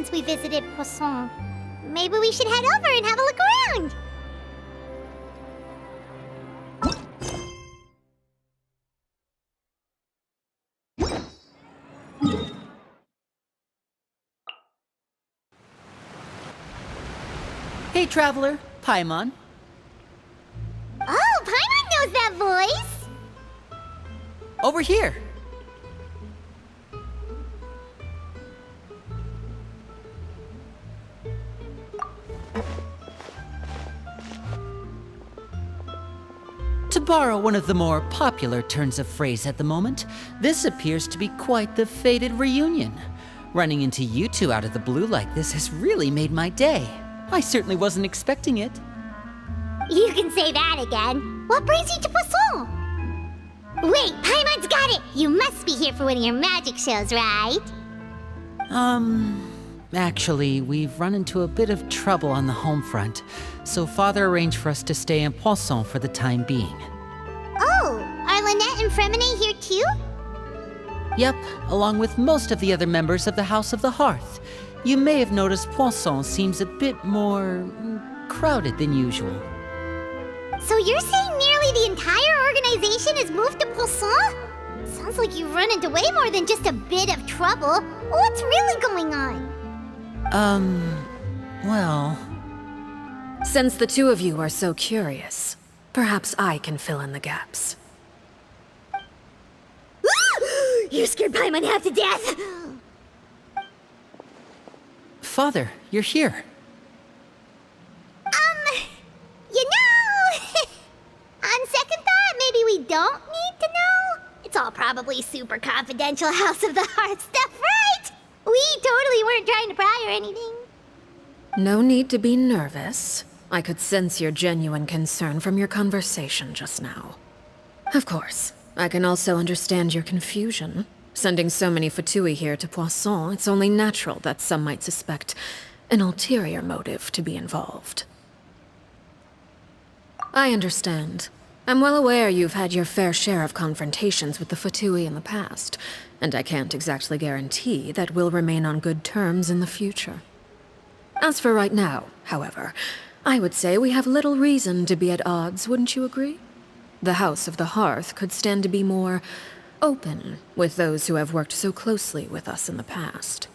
since we visited Poisson. Maybe we should head over and have a look around. Hey, traveler, Paimon. Oh, Paimon knows that voice! Over here. To borrow one of the more popular turns of phrase at the moment, this appears to be quite the fated reunion. Running into you two out of the blue like this has really made my day. I certainly wasn't expecting it. You can say that again. What brings you to Poisson? Wait, Paimon's got it! You must be here for one of your magic shows, right? Actually, we've run into a bit of trouble on the home front, so Father arranged for us to stay in Poisson for the time being. Oh, are Lynette and Fremine here too? Yep, along with most of the other members of the House of the Hearth. You may have noticed Poisson seems a bit more crowded than usual. So you're saying nearly the entire organization has moved to Poisson? Sounds like you've run into way more than just a bit of trouble. What's really going on? Well... Since the two of you are so curious, perhaps I can fill in the gaps. You scared Paimon half to death! Father, you're here. You know... on second thought, maybe we don't need to know. It's all probably super confidential House of the Hearth stuff, right? We totally weren't trying to pry or anything. No need to be nervous. I could sense your genuine concern from your conversation just now. Of course, I can also understand your confusion. Sending so many Fatui here to Poisson, it's only natural that some might suspect an ulterior motive to be involved. I understand. I'm well aware you've had your fair share of confrontations with the Fatui in the past, and I can't exactly guarantee that we'll remain on good terms in the future. As for right now, however, I would say we have little reason to be at odds, wouldn't you agree? The House of the Hearth could stand to be more open with those who have worked so closely with us in the past.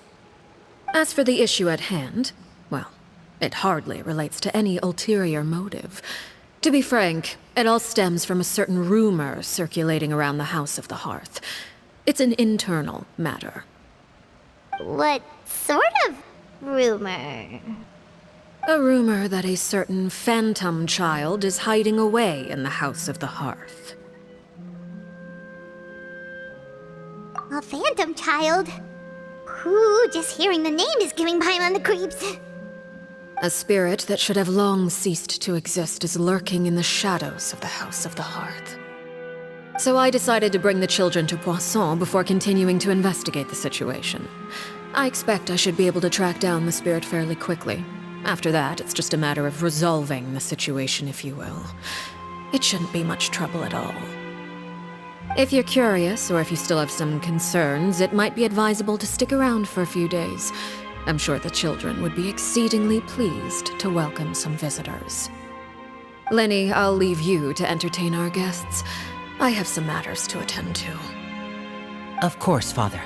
As for the issue at hand, well, it hardly relates to any ulterior motive. To be frank, it all stems from a certain rumor circulating around the House of the Hearth. It's an internal matter. What sort of rumor? A rumor that a certain phantom child is hiding away in the House of the Hearth. A phantom child? Ooh, just hearing the name is giving Paimon the creeps. A spirit that should have long ceased to exist is lurking in the shadows of the House of the Hearth. So I decided to bring the children to Poisson before continuing to investigate the situation. I expect I should be able to track down the spirit fairly quickly. After that, it's just a matter of resolving the situation, if you will. It shouldn't be much trouble at all. If you're curious, or if you still have some concerns, it might be advisable to stick around for a few days. I'm sure the children would be exceedingly pleased to welcome some visitors. Lenny, I'll leave you to entertain our guests. I have some matters to attend to. Of course, Father.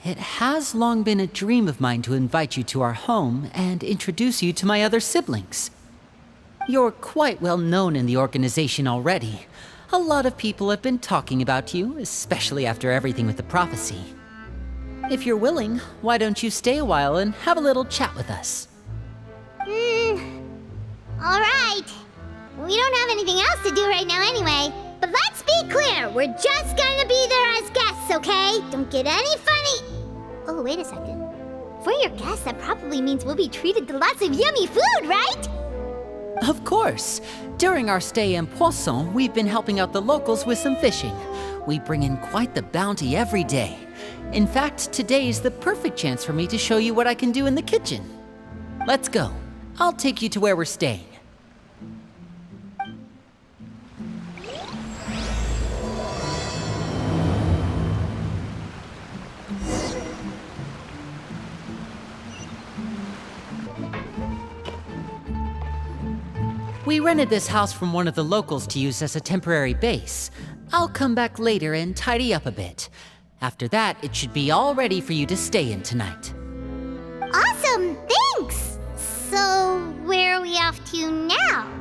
It has long been a dream of mine to invite you to our home and introduce you to my other siblings. You're quite well known in the organization already. A lot of people have been talking about you, especially after everything with the prophecy. If you're willing, why don't you stay a while and have a little chat with us? Alright. We don't have anything else to do right now anyway. But let's be clear, we're just gonna be there as guests, okay? Don't get any funny... Oh, wait a second. For your guests, that probably means we'll be treated to lots of yummy food, right? Of course. During our stay in Poisson, we've been helping out the locals with some fishing. We bring in quite the bounty every day. In fact, today is the perfect chance for me to show you what I can do in the kitchen. Let's go. I'll take you to where we're staying. We rented this house from one of the locals to use as a temporary base. I'll come back later and tidy up a bit. After that, it should be all ready for you to stay in tonight. Awesome, thanks! So, where are we off to now?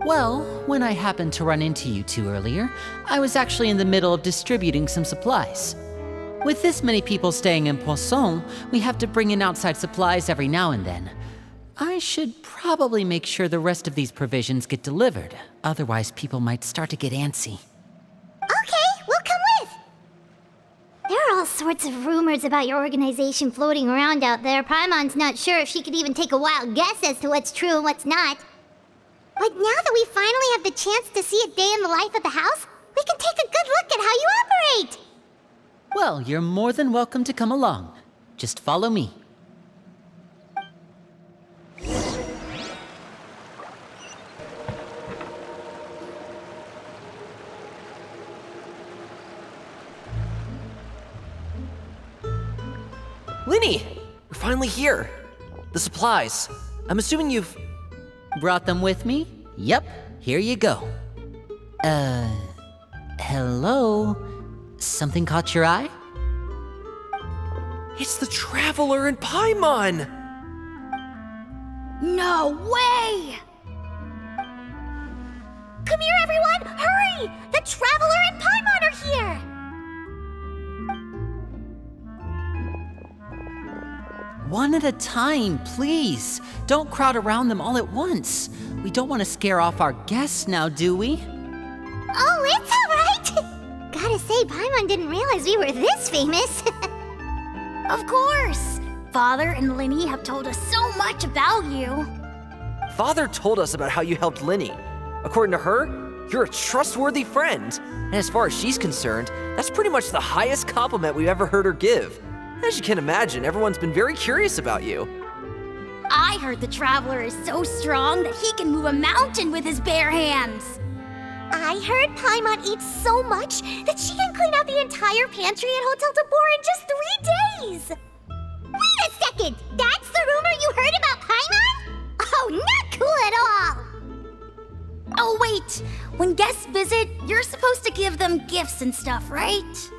Well, when I happened to run into you two earlier, I was actually in the middle of distributing some supplies. With this many people staying in Poisson, we have to bring in outside supplies every now and then. I should probably make sure the rest of these provisions get delivered, otherwise people might start to get antsy. Okay, we'll come with! There are all sorts of rumors about your organization floating around out there. Paimon's not sure if she could even take a wild guess as to what's true and what's not. But now that we finally have the chance to see a day in the life of the house, we can take a good look at how you operate! Well, you're more than welcome to come along. Just follow me. Linny! We're finally here! The supplies. I'm assuming you've... Brought them with me? Yep, here you go. Hello? Something caught your eye? It's the Traveler and Paimon! No way! Come here, everyone! Hurry! The Traveler and Paimon are here! One at a time, please. Don't crowd around them all at once. We don't want to scare off our guests now, do we? Oh, it's all right! Gotta say, Paimon didn't realize we were this famous. Of course! Father and Linny have told us so much about you. Father told us about how you helped Linny. According to her, you're a trustworthy friend. And as far as she's concerned, that's pretty much the highest compliment we've ever heard her give. As you can imagine, everyone's been very curious about you. I heard the Traveler is so strong that he can move a mountain with his bare hands. I heard Paimon eats so much that she can clean out the entire pantry at Hotel de Boer in just 3 days! Wait a second! That's the rumor you heard about Paimon? Oh, not cool at all! Oh wait, when guests visit, you're supposed to give them gifts and stuff, right?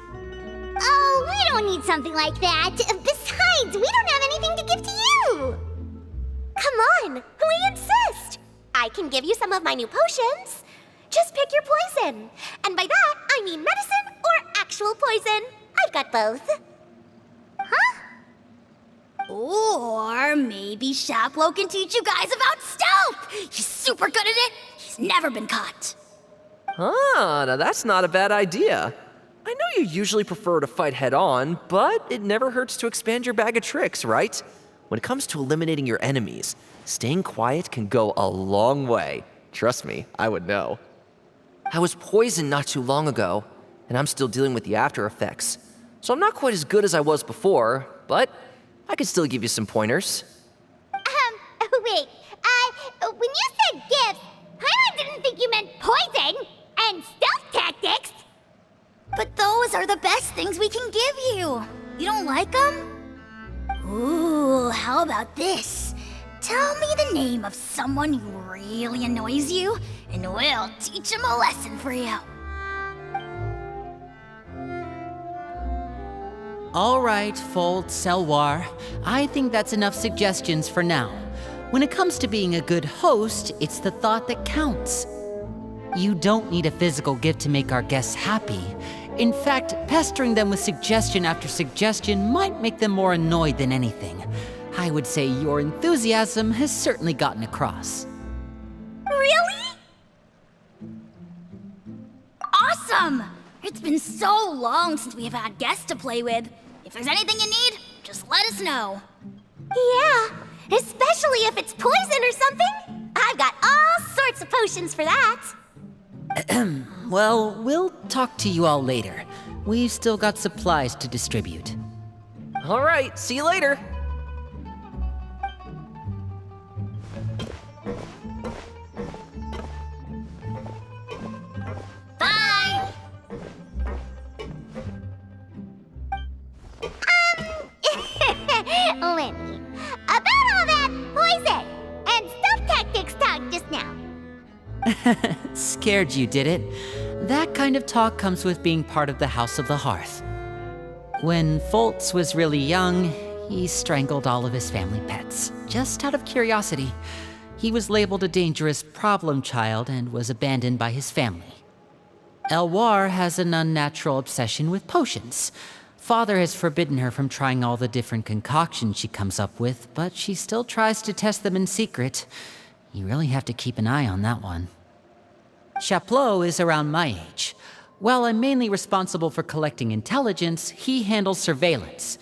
Oh, we don't need something like that. Besides, we don't have anything to give to you! Come on, we insist! I can give you some of my new potions. Just pick your poison. And by that, I mean medicine or actual poison. I've got both. Huh? Or maybe Shaplo can teach you guys about stealth! He's super good at it! He's never been caught! Ah, now that's not a bad idea. I know you usually prefer to fight head-on, but it never hurts to expand your bag of tricks, right? When it comes to eliminating your enemies, staying quiet can go a long way. Trust me, I would know. I was poisoned not too long ago, and I'm still dealing with the after effects. So I'm not quite as good as I was before, but I can still give you some pointers. Wait, when you said gifts, Paimon didn't think you meant poison and stealth tactics. But those are the best things we can give you. You don't like them? Ooh, how about this? Tell me the name of someone who really annoys you, and we'll teach him a lesson for you. All right, Fold, Selwar. I think that's enough suggestions for now. When it comes to being a good host, it's the thought that counts. You don't need a physical gift to make our guests happy. In fact, pestering them with suggestion after suggestion might make them more annoyed than anything. I would say your enthusiasm has certainly gotten across. Really? Awesome! It's been so long since we have had guests to play with. If there's anything you need, just let us know. Yeah, especially if it's poison or something. I I've got all sorts of potions for that. Well, we'll talk to you all later. We've still got supplies to distribute. All right, see you later. Bye. Lenny, about all that poison and stealth tactics talk just now. Scared you, did it? That kind of talk comes with being part of the House of the Hearth. When Foltz was really young, he strangled all of his family pets, just out of curiosity. He was labeled a dangerous problem child and was abandoned by his family. Elwar has an unnatural obsession with potions. Father has forbidden her from trying all the different concoctions she comes up with, but she still tries to test them in secret. You really have to keep an eye on that one. Chaplot is around my age. While I'm mainly responsible for collecting intelligence, he handles surveillance.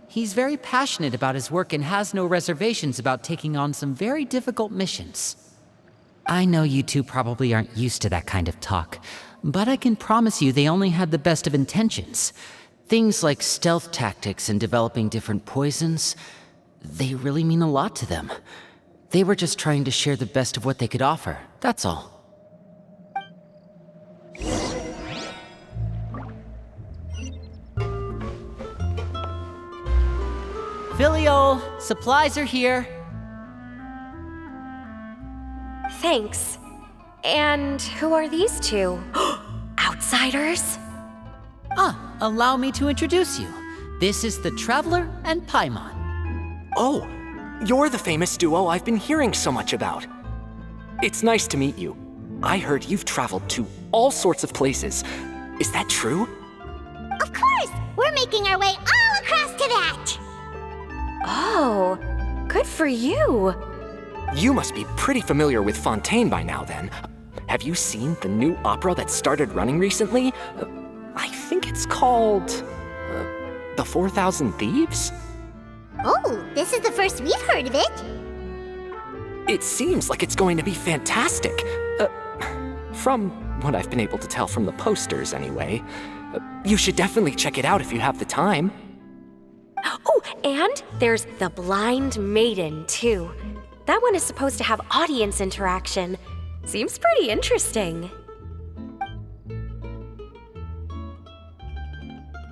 He's very passionate about his work and has no reservations about taking on some very difficult missions. I know you two probably aren't used to that kind of talk, but I can promise you they only had the best of intentions. Things like stealth tactics and developing different poisons, they really mean a lot to them. They were just trying to share the best of what they could offer, that's all. Filiol, supplies are here. Thanks. And who are these two? Outsiders? Allow me to introduce you. This is the Traveler and Paimon. Oh, you're the famous duo I've been hearing so much about. It's nice to meet you. I heard you've traveled to all sorts of places. Is that true? Of course! We're making our way all across to that! Oh, good for you. You must be pretty familiar with Fontaine by now, then. Have you seen the new opera that started running recently? I think it's called... The 4,000 Thieves? Oh, this is the first we've heard of it. It seems like it's going to be fantastic. From what I've been able to tell from the posters, anyway. You should definitely check it out if you have the time. Oh, and there's The Blind Maiden, too. That one is supposed to have audience interaction. Seems pretty interesting.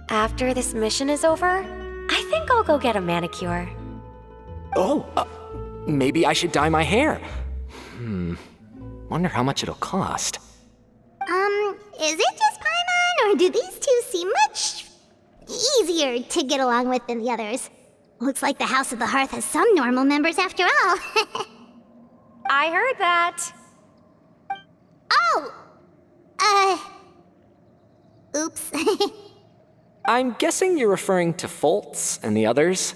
After this mission is over, I think I'll go get a manicure. Oh, maybe I should dye my hair. Wonder how much it'll cost. Is it just Paimon, or do these two seem much easier to get along with than the others? Looks like the House of the Hearth has some normal members after all. I heard that. Oh! Oops. I'm guessing you're referring to Foltz and the others?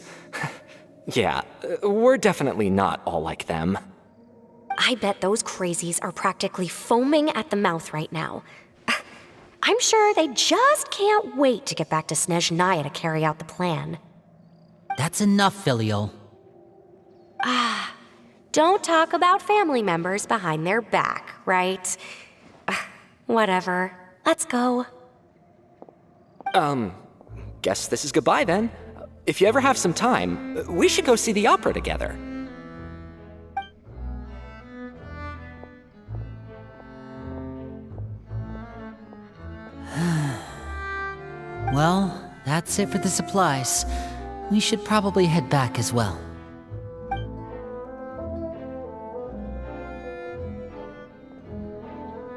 Yeah, we're definitely not all like them. I bet those crazies are practically foaming at the mouth right now. I'm sure they just can't wait to get back to Snezhnaya to carry out the plan. That's enough, Filiol. Don't talk about family members behind their back, right? Whatever. Let's go. Guess this is goodbye then. If you ever have some time, we should go see the opera together. Well, that's it for the supplies. We should probably head back as well.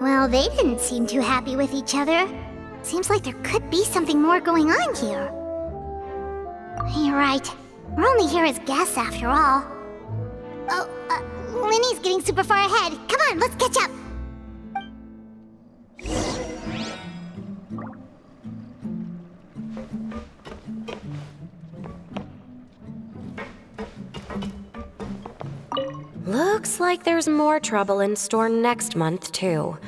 Well, they didn't seem too happy with each other. Seems like there could be something more going on here. You're right. We're only here as guests after all. Oh, Linny's getting super far ahead. Come on, let's catch up. Looks like there's more trouble in store next month, too.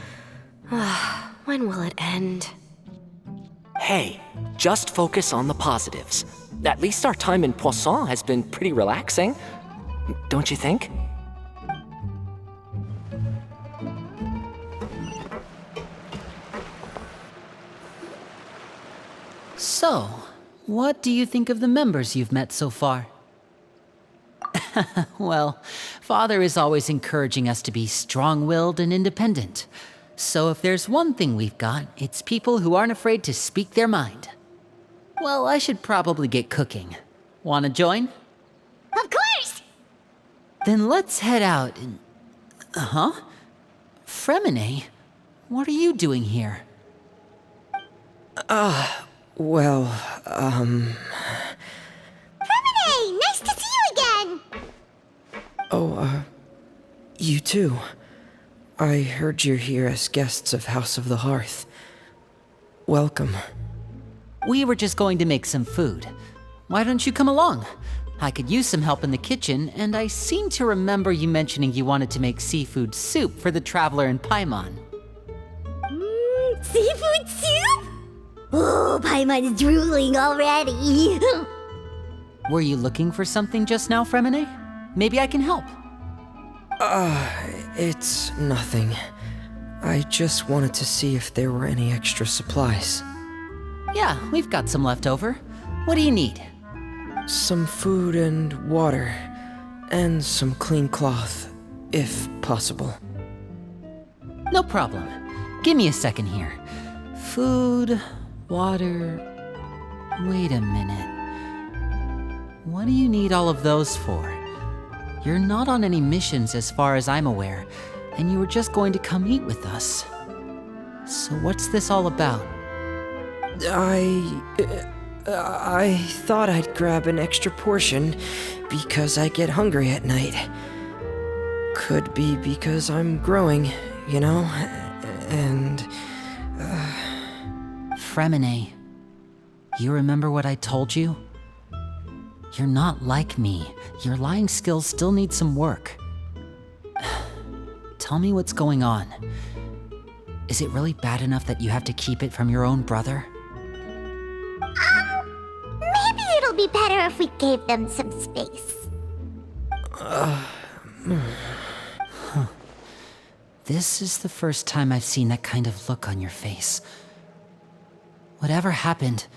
When will it end? Hey, just focus on the positives. At least our time in Poisson has been pretty relaxing. Don't you think? So, what do you think of the members you've met so far? Well, Father is always encouraging us to be strong-willed and independent. So if there's one thing we've got, it's people who aren't afraid to speak their mind. Well, I should probably get cooking. Wanna join? Of course! Then let's head out and... Huh? Fremine? What are you doing here? Well, Hey, nice to see you again! you too. I heard you're here as guests of House of the Hearth. Welcome. We were just going to make some food. Why don't you come along? I could use some help in the kitchen, and I seem to remember you mentioning you wanted to make seafood soup for the traveler in Paimon. Seafood soup? Oh, Paimon is drooling already. Were you looking for something just now, Fremine? Maybe I can help. It's nothing. I just wanted to see if there were any extra supplies. Yeah, we've got some left over. What do you need? Some food and water, and some clean cloth, if possible. No problem. Give me a second here. Food, water... Wait a minute. What do you need all of those for? You're not on any missions as far as I'm aware, and you were just going to come eat with us. So what's this all about? I thought I'd grab an extra portion because I get hungry at night. Could be because I'm growing, you know, and... Fremine, you remember what I told you? You're not like me. Your lying skills still need some work. Tell me what's going on. Is it really bad enough that you have to keep it from your own brother? Maybe it'll be better if we gave them some space. This is the first time I've seen that kind of look on your face. Whatever happened,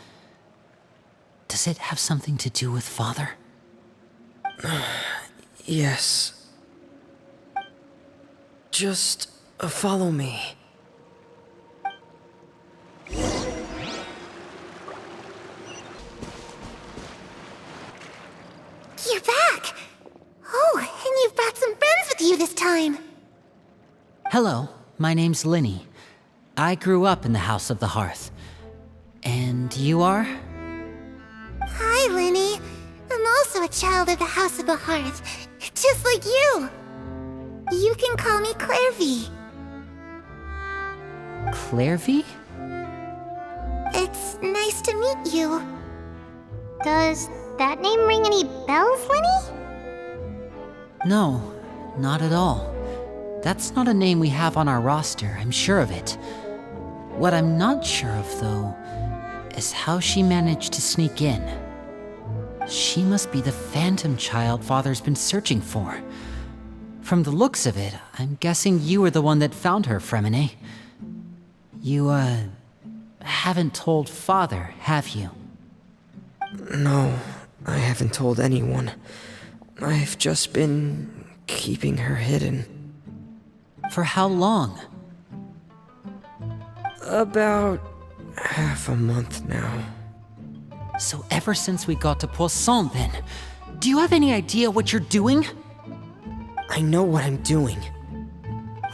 does it have something to do with Father? Yes. Just follow me. You're back! Oh, and you've brought some friends with you this time. Hello, my name's Linny. I grew up in the House of the Hearth. And you are? Hi, Linny. I'm also a child of the House of the Hearth, just like you. You can call me Clairvy. Clairvy? It's nice to meet you. Does that name ring any bells, Linny? No, not at all. That's not a name we have on our roster, I'm sure of it. What I'm not sure of, though, is how she managed to sneak in. She must be the phantom child Father's been searching for. From the looks of it, I'm guessing you were the one that found her, Fremine. You, haven't told Father, have you? No, I haven't told anyone. I've just been keeping her hidden. For how long? About half a month now. So ever since we got to Poisson, then, do you have any idea what you're doing? I know what I'm doing.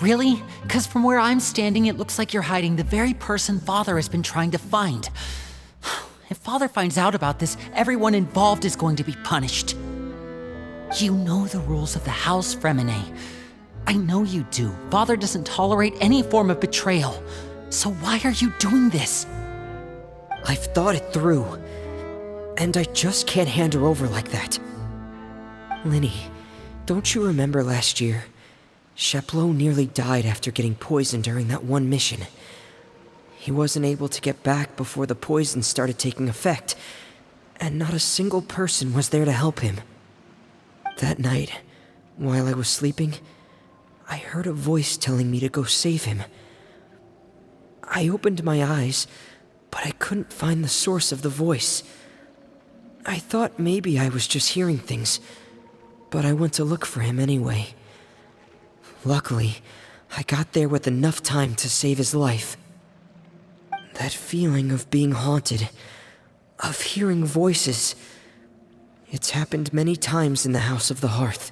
Really? Because from where I'm standing, it looks like you're hiding the very person Father has been trying to find. If Father finds out about this, everyone involved is going to be punished. You know the rules of the house, Fremine. I know you do. Father doesn't tolerate any form of betrayal. So why are you doing this? I've thought it through. And I just can't hand her over like that. Linny, don't you remember last year? Chapleau nearly died after getting poisoned during that one mission. He wasn't able to get back before the poison started taking effect, and not a single person was there to help him. That night, while I was sleeping, I heard a voice telling me to go save him. I opened my eyes, but I couldn't find the source of the voice. I thought maybe I was just hearing things, but I went to look for him anyway. Luckily, I got there with enough time to save his life. That feeling of being haunted, of hearing voices, it's happened many times in the House of the Hearth.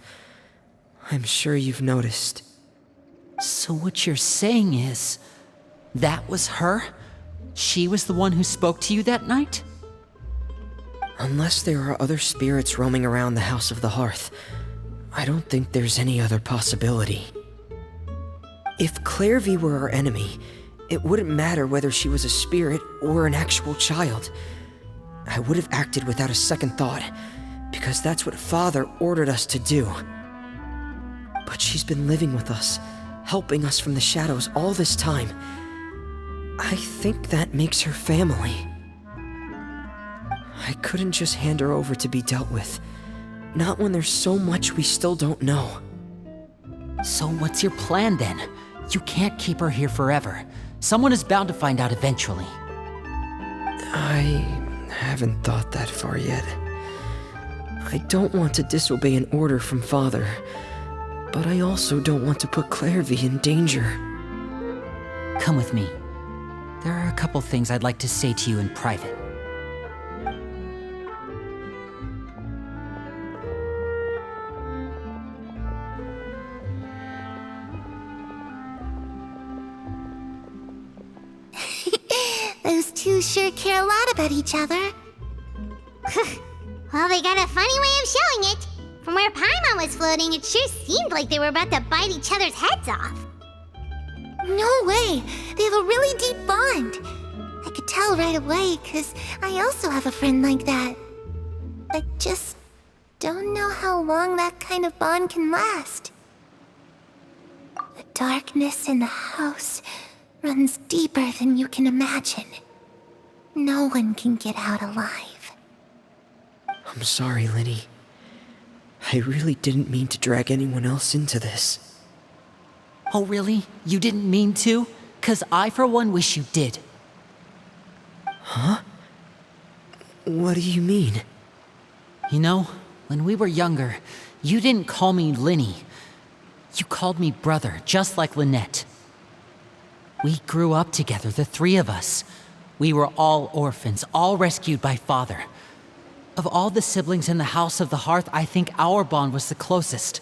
I'm sure you've noticed. So what you're saying is, that was her? She was the one who spoke to you that night? Unless there are other spirits roaming around the House of the Hearth, I don't think there's any other possibility. If Clairvy were our enemy, it wouldn't matter whether she was a spirit or an actual child. I would have acted without a second thought, because that's what Father ordered us to do. But she's been living with us, helping us from the shadows all this time. I think that makes her family. I couldn't just hand her over to be dealt with. Not when there's so much we still don't know. So what's your plan then? You can't keep her here forever. Someone is bound to find out eventually. I haven't thought that far yet. I don't want to disobey an order from Father, but I also don't want to put Clairvy in danger. Come with me. There are a couple things I'd like to say to you in private. Those two sure care a lot about each other. Well, they got a funny way of showing it. From where Paimon was floating, it sure seemed like they were about to bite each other's heads off. No way! They have a really deep bond. I could tell right away, because I also have a friend like that. I just don't know how long that kind of bond can last. The darkness in the house runs deeper than you can imagine. No one can get out alive. I'm sorry, Linny. I really didn't mean to drag anyone else into this. Oh really? You didn't mean to? 'Cause I for one wish you did. Huh? What do you mean? You know, when we were younger, you didn't call me Linny. You called me brother, just like Lynette. We grew up together, the three of us. We were all orphans, all rescued by Father. Of all the siblings in the House of the Hearth, I think our bond was the closest.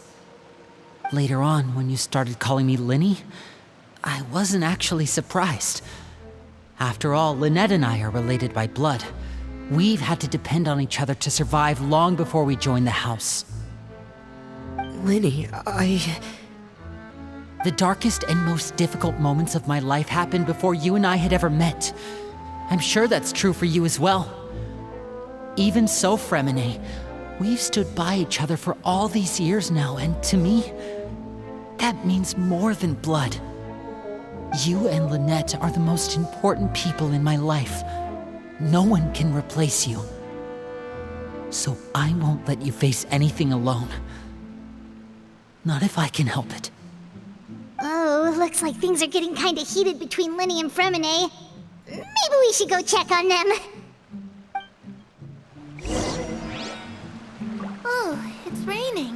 Later on, when you started calling me Linny, I wasn't actually surprised. After all, Lynette and I are related by blood. We've had to depend on each other to survive long before we joined the house. Linny, The darkest and most difficult moments of my life happened before you and I had ever met. I'm sure that's true for you as well. Even so, Fremine, we've stood by each other for all these years now, and to me, that means more than blood. You and Lynette are the most important people in my life. No one can replace you. So I won't let you face anything alone. Not if I can help it. Oh, looks like things are getting kinda heated between Linny and Fremine. Maybe we should go check on them. Oh, it's raining.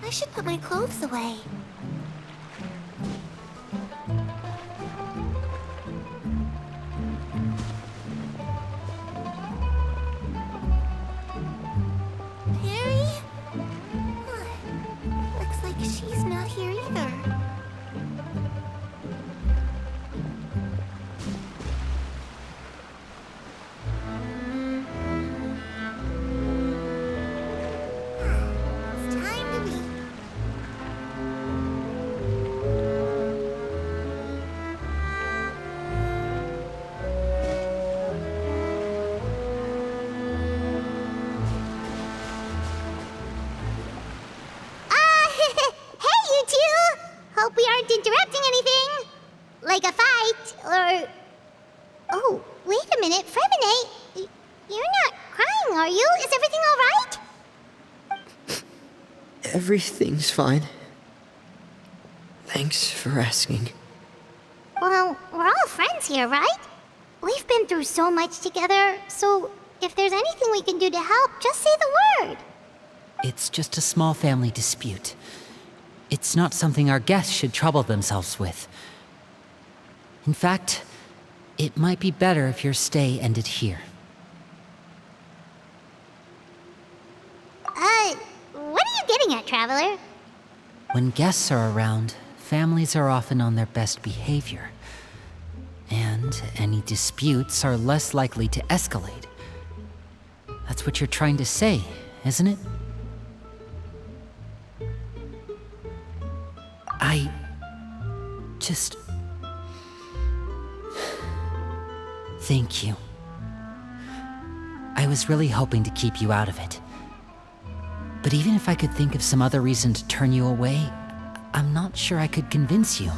I should put my clothes away. Harry? Looks like she's not here either. It's time to leave. Hey, you two! Hope we aren't interrupting anything. Like a fight, or... Oh, wait a minute, Fremine. You're not crying, are you? Is everything all right? everything's fine. Thanks for asking. Well, we're all friends here, right? We've been through so much together, so if there's anything we can do to help, just say the word. It's just a small family dispute. It's not something our guests should trouble themselves with. In fact, it might be better if your stay ended here. What are you getting at, Traveler? When guests are around, families are often on their best behavior. And any disputes are less likely to escalate. That's what you're trying to say, isn't it? I just... Thank you. I was really hoping to keep you out of it. But even if I could think of some other reason to turn you away, I'm not sure I could convince you.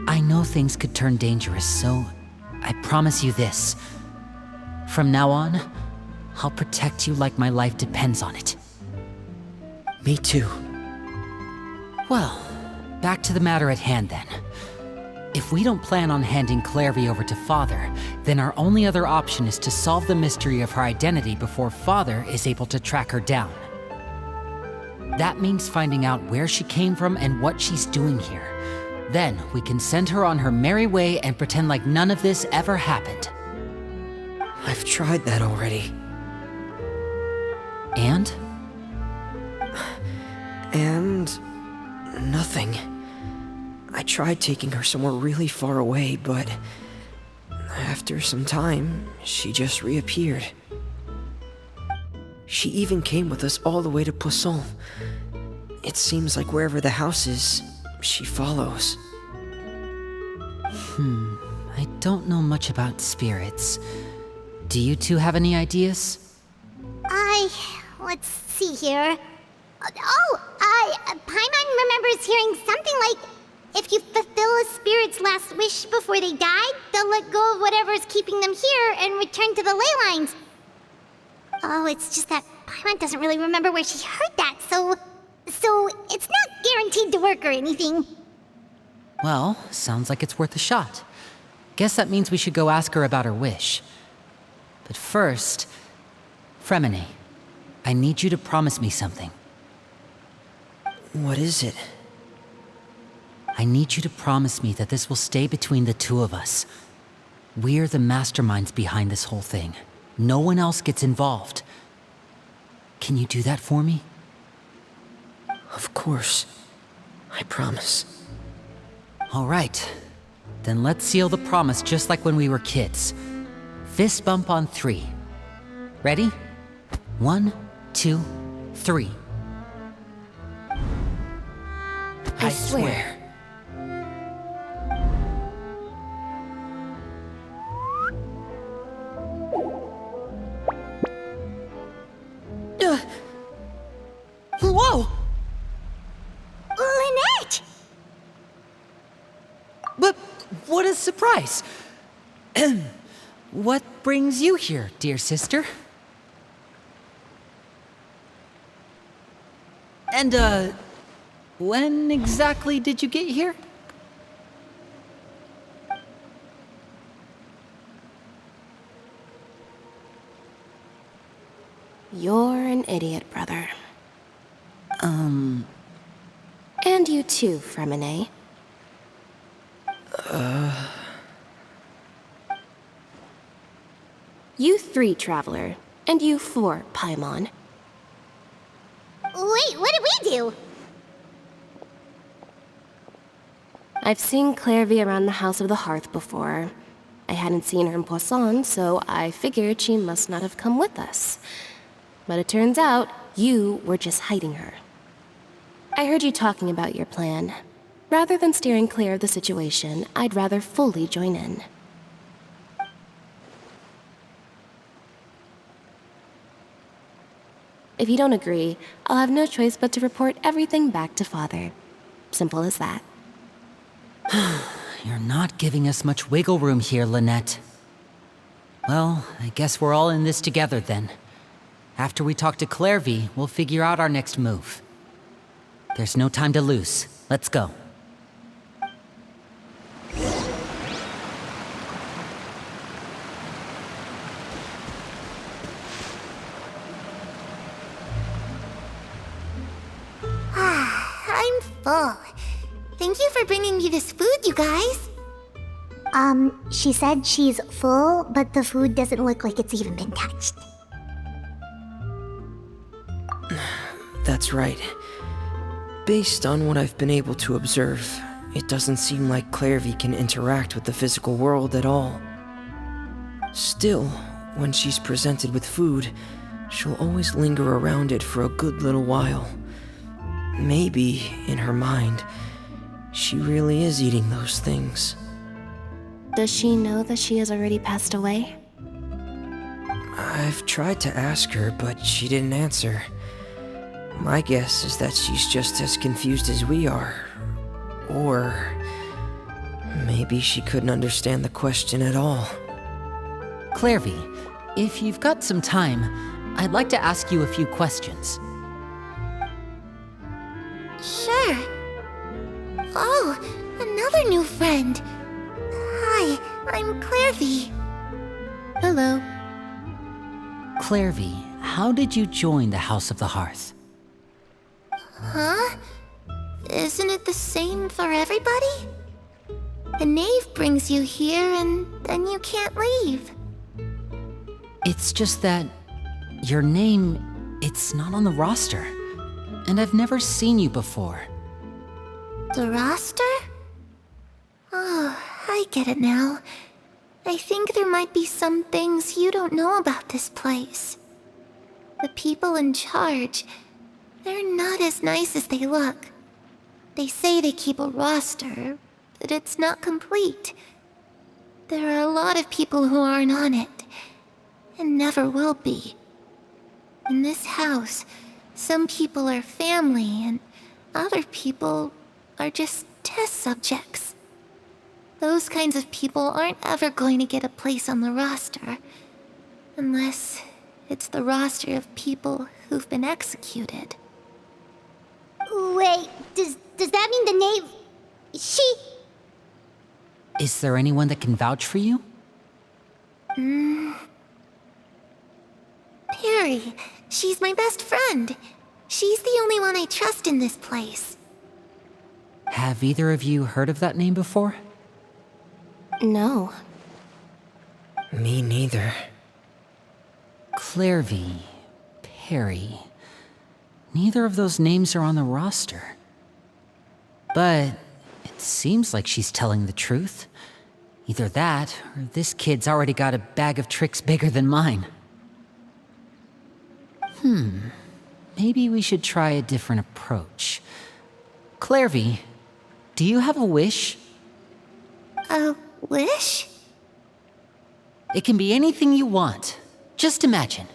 I know things could turn dangerous, so I promise you this. From now on, I'll protect you like my life depends on it. Me too. Well, back to the matter at hand then. If we don't plan on handing Clairvy over to Father, then our only other option is to solve the mystery of her identity before Father is able to track her down. That means finding out where she came from and what she's doing here. Then we can send her on her merry way and pretend like none of this ever happened. I've tried that already. And? And... nothing. I tried taking her somewhere really far away, but... after some time, she just reappeared. She even came with us all the way to Poisson. It seems like wherever the house is, she follows. I don't know much about spirits. Do you two have any ideas? Let's see here. Paimon remembers hearing something like, if you fulfill a spirit's last wish before they die, they'll let go of whatever's keeping them here and return to the ley lines. Oh, it's just that Paimon doesn't really remember where she heard that, so it's not guaranteed to work or anything. Well, sounds like it's worth a shot. Guess that means we should go ask her about her wish. But first, Fremine, I need you to promise me something. What is it? I need you to promise me that this will stay between the two of us. We're the masterminds behind this whole thing. No one else gets involved. Can you do that for me? Of course. I promise. All right. Then let's seal the promise just like when we were kids. Fist bump on 3. Ready? 1, 2, 3. I swear. Whoa! Lynette! But what a surprise! What brings you here, dear sister? And, when exactly did you get here? You're an idiot, brother. And you too, Fremine. You 3, Traveler, and you 4, Paimon. Wait, what did we do? I've seen Clairvy around the House of the Hearth before. I hadn't seen her in Poisson, so I figured she must not have come with us. But it turns out you were just hiding her. I heard you talking about your plan. Rather than steering clear of the situation, I'd rather fully join in. If you don't agree, I'll have no choice but to report everything back to Father. Simple as that. You're not giving us much wiggle room here, Lynette. Well, I guess we're all in this together then. After we talk to Clairvy, we'll figure out our next move. There's no time to lose. Let's go. full. Thank you for bringing me this food, you guys. She said she's full, but the food doesn't look like it's even been touched. That's right. Based on what I've been able to observe, it doesn't seem like Clairvy can interact with the physical world at all. Still, when she's presented with food, she'll always linger around it for a good little while. Maybe, in her mind, she really is eating those things. Does she know that she has already passed away? I've tried to ask her, but she didn't answer. My guess is that she's just as confused as we are. Or maybe she couldn't understand the question at all. Clairvy, if you've got some time, I'd like to ask you a few questions. Sure. Oh, another new friend. Hi, I'm Clairvy. Hello. Clairvy, how did you join the House of the Hearth? Huh? Isn't it the same for everybody? The knave brings you here and then you can't leave. It's just that your name, it's not on the roster. And I've never seen you before. The roster? Oh, I get it now. I think there might be some things you don't know about this place. The people in charge, they're not as nice as they look. They say they keep a roster, but it's not complete. There are a lot of people who aren't on it, and never will be. In this house, some people are family, and other people are just test subjects. Those kinds of people aren't ever going to get a place on the roster, unless it's the roster of people who've been executed. Wait, does that mean the knave... She... Is there anyone that can vouch for you? Perry, she's my best friend. She's the only one I trust in this place. Have either of you heard of that name before? No. Me neither. Clairvy, Perry. Neither of those names are on the roster. But it seems like she's telling the truth. Either that, or this kid's already got a bag of tricks bigger than mine. Maybe we should try a different approach. Clairvy, do you have a wish? A wish? It can be anything you want. Just imagine.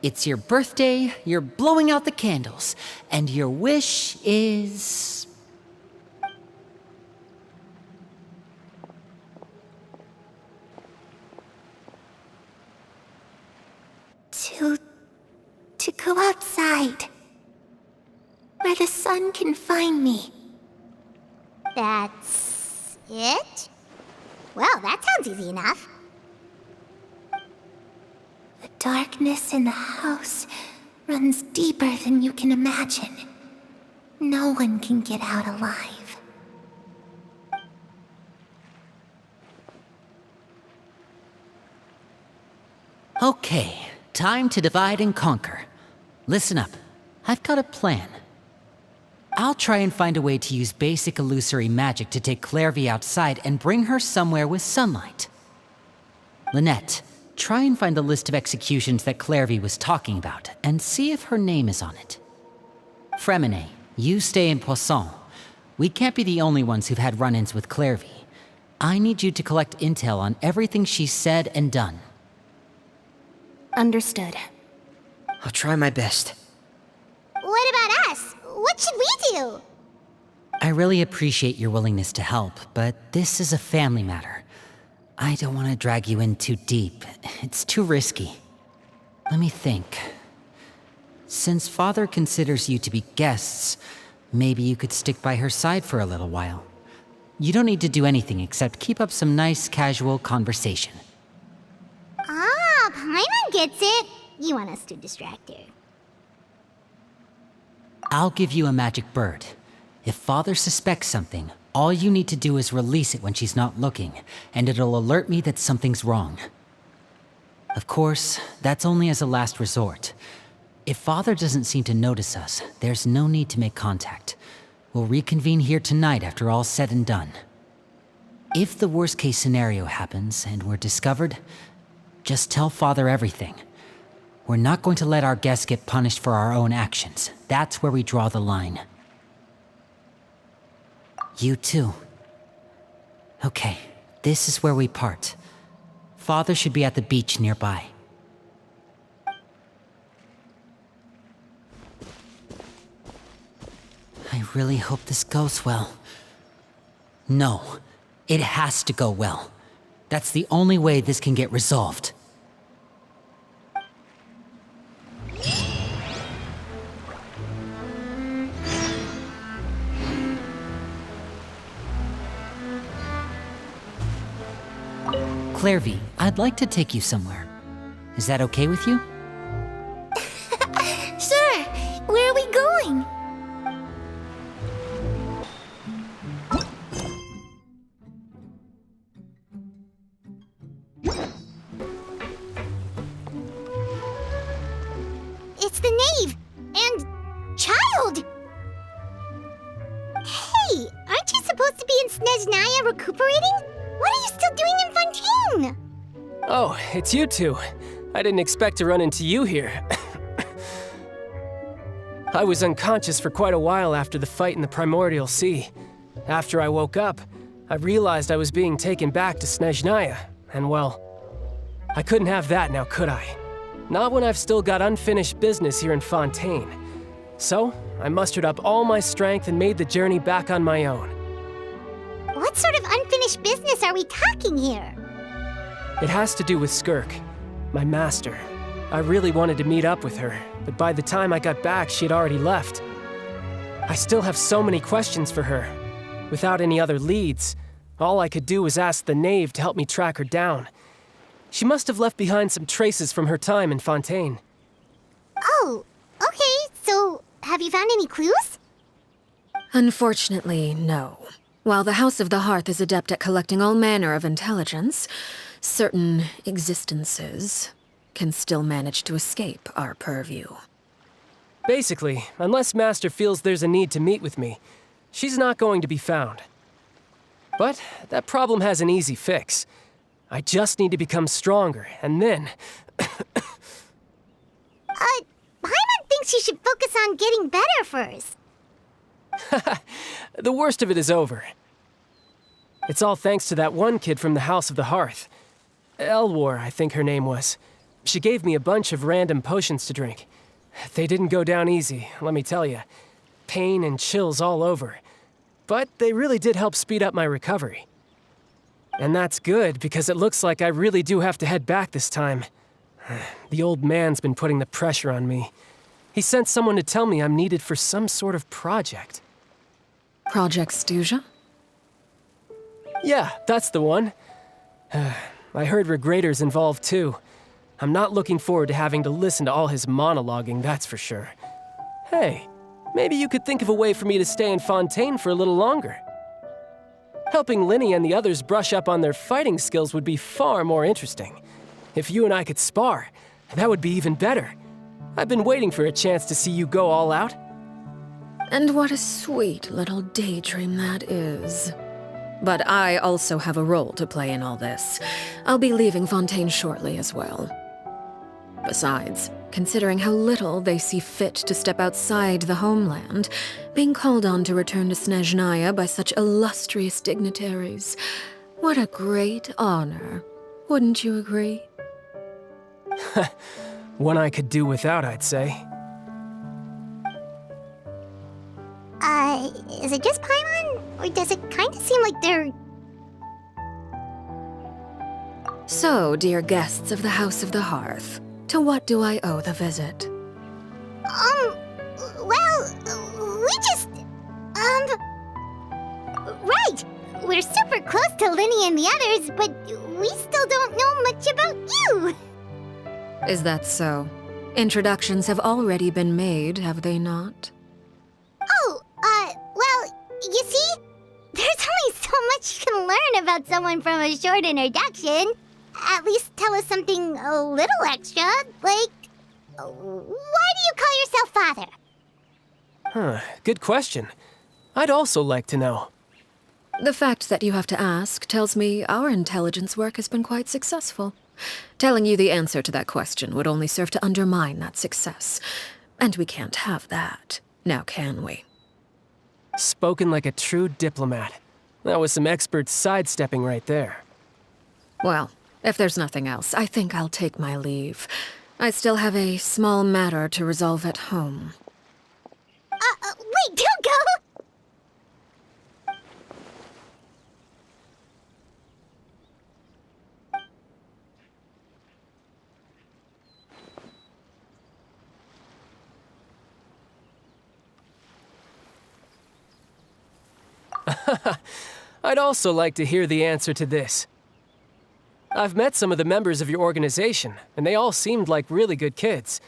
It's your birthday, you're blowing out the candles, and your wish is... To go outside. Where the sun can find me. That's... it? Well, that sounds easy enough. The darkness in the house runs deeper than you can imagine. No one can get out alive. Okay, time to divide and conquer. Listen up, I've got a plan. I'll try and find a way to use basic illusory magic to take Clairvy outside and bring her somewhere with sunlight. Lynette, try and find the list of executions that Clairvy was talking about, and see if her name is on it. Fremine, you stay in Poisson. We can't be the only ones who've had run-ins with Clairvy. I need you to collect intel on everything she's said and done. Understood. I'll try my best. What about us? What should we do? I really appreciate your willingness to help, but this is a family matter. I don't want to drag you in too deep. It's too risky. Let me think. Since Father considers you to be guests, maybe you could stick by her side for a little while. You don't need to do anything except keep up some nice, casual conversation. Ah, Paimon gets it. You want us to distract her. I'll give you a magic bird. If Father suspects something, all you need to do is release it when she's not looking, and it'll alert me that something's wrong. Of course, that's only as a last resort. If Father doesn't seem to notice us, there's no need to make contact. We'll reconvene here tonight after all's said and done. If the worst case scenario happens and we're discovered, just tell Father everything. We're not going to let our guests get punished for our own actions. That's where we draw the line. You too. Okay, this is where we part. Father should be at the beach nearby. I really hope this goes well. No, it has to go well. That's the only way this can get resolved. Clairvy, I'd like to take you somewhere. Is that okay with you? Sure. Where are we going? It's the knave! And child! Hey, aren't you supposed to be in Snezhnaya recuperating? What are you still doing in Fontaine? Oh, it's you two. I didn't expect to run into you here. I was unconscious for quite a while after the fight in the Primordial Sea. After I woke up, I realized I was being taken back to Snezhnaya, and well, I couldn't have that now, could I? Not when I've still got unfinished business here in Fontaine. So, I mustered up all my strength and made the journey back on my own. What sort of unfinished business are we talking here? It has to do with Skirk, my master. I really wanted to meet up with her, but by the time I got back, she'd already left. I still have so many questions for her. Without any other leads, all I could do was ask the knave to help me track her down. She must have left behind some traces from her time in Fontaine. Oh, okay, so have you found any clues? Unfortunately, no. While the House of the Hearth is adept at collecting all manner of intelligence, certain existences can still manage to escape our purview. Basically, unless Master feels there's a need to meet with me, she's not going to be found. But that problem has an easy fix. I just need to become stronger, and then... Paimon thinks you should focus on getting better first. The worst of it is over. It's all thanks to that one kid from the House of the Hearth. Elwar, I think her name was. She gave me a bunch of random potions to drink. They didn't go down easy, let me tell you. Pain and chills all over. But they really did help speed up my recovery. And that's good, because it looks like I really do have to head back this time. The old man's been putting the pressure on me. He sent someone to tell me I'm needed for some sort of project. Project Stuja? Yeah, that's the one. I heard Regrader's involved too. I'm not looking forward to having to listen to all his monologuing, that's for sure. Hey, maybe you could think of a way for me to stay in Fontaine for a little longer. Helping Linny and the others brush up on their fighting skills would be far more interesting. If you and I could spar, that would be even better. I've been waiting for a chance to see you go all out. And what a sweet little daydream that is. But I also have a role to play in all this. I'll be leaving Fontaine shortly as well. Besides, considering how little they see fit to step outside the homeland, being called on to return to Snezhnaya by such illustrious dignitaries, what a great honor. Wouldn't you agree? One I could do without, I'd say. Is it just Paimon? Or does it kind of seem like they're... So, dear guests of the House of the Hearth, to what do I owe the visit? Well, we just... Right! We're super close to Linny and the others, but we still don't know much about you! Is that so? Introductions have already been made, have they not? Oh, well, much you can learn about someone from a short introduction. At least tell us something a little extra, like, why do you call yourself father? Huh, good question. I'd also like to know. The fact that you have to ask tells me our intelligence work has been quite successful. Telling you the answer to that question would only serve to undermine that success. And we can't have that, now can we? Spoken like a true diplomat. That was some expert sidestepping right there. Well, if there's nothing else, I think I'll take my leave. I still have a small matter to resolve at home. Wait, don't go! I'd also like to hear the answer to this. I've met some of the members of your organization, and they all seemed like really good kids.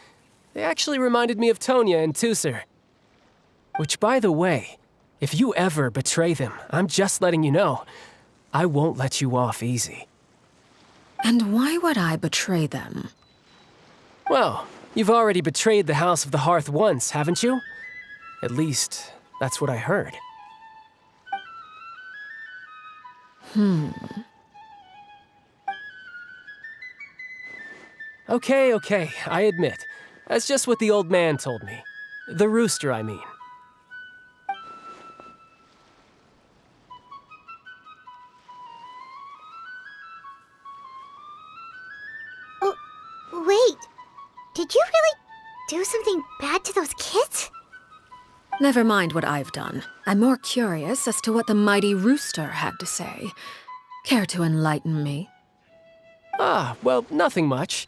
They actually reminded me of Tonya and Tusser. Which, by the way, if you ever betray them, I'm just letting you know, I won't let you off easy. And why would I betray them? Well, you've already betrayed the House of the Hearth once, haven't you? At least, that's what I heard. Okay, I admit. That's just what the old man told me. The rooster, I mean. Oh, wait. Did you really do something bad to those kids? Never mind what I've done. I'm more curious as to what the mighty rooster had to say. Care to enlighten me? Well, nothing much.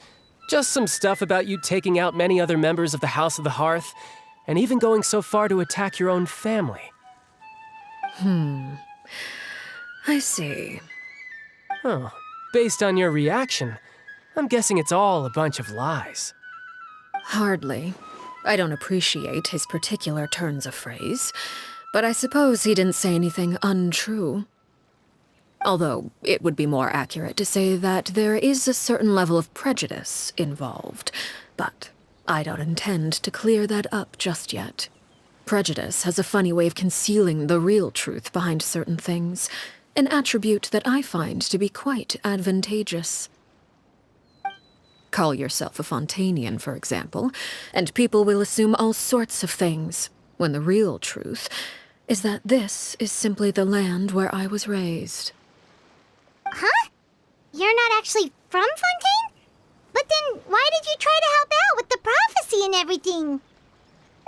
Just some stuff about you taking out many other members of the House of the Hearth, and even going so far to attack your own family. I see. Oh, based on your reaction, I'm guessing it's all a bunch of lies. Hardly. I don't appreciate his particular turns of phrase, but I suppose he didn't say anything untrue. Although, it would be more accurate to say that there is a certain level of prejudice involved, but I don't intend to clear that up just yet. Prejudice has a funny way of concealing the real truth behind certain things, an attribute that I find to be quite advantageous. Call yourself a Fontanian, for example, and people will assume all sorts of things, when the real truth is that this is simply the land where I was raised. Huh? You're not actually from Fontaine? But then why did you try to help out with the prophecy and everything?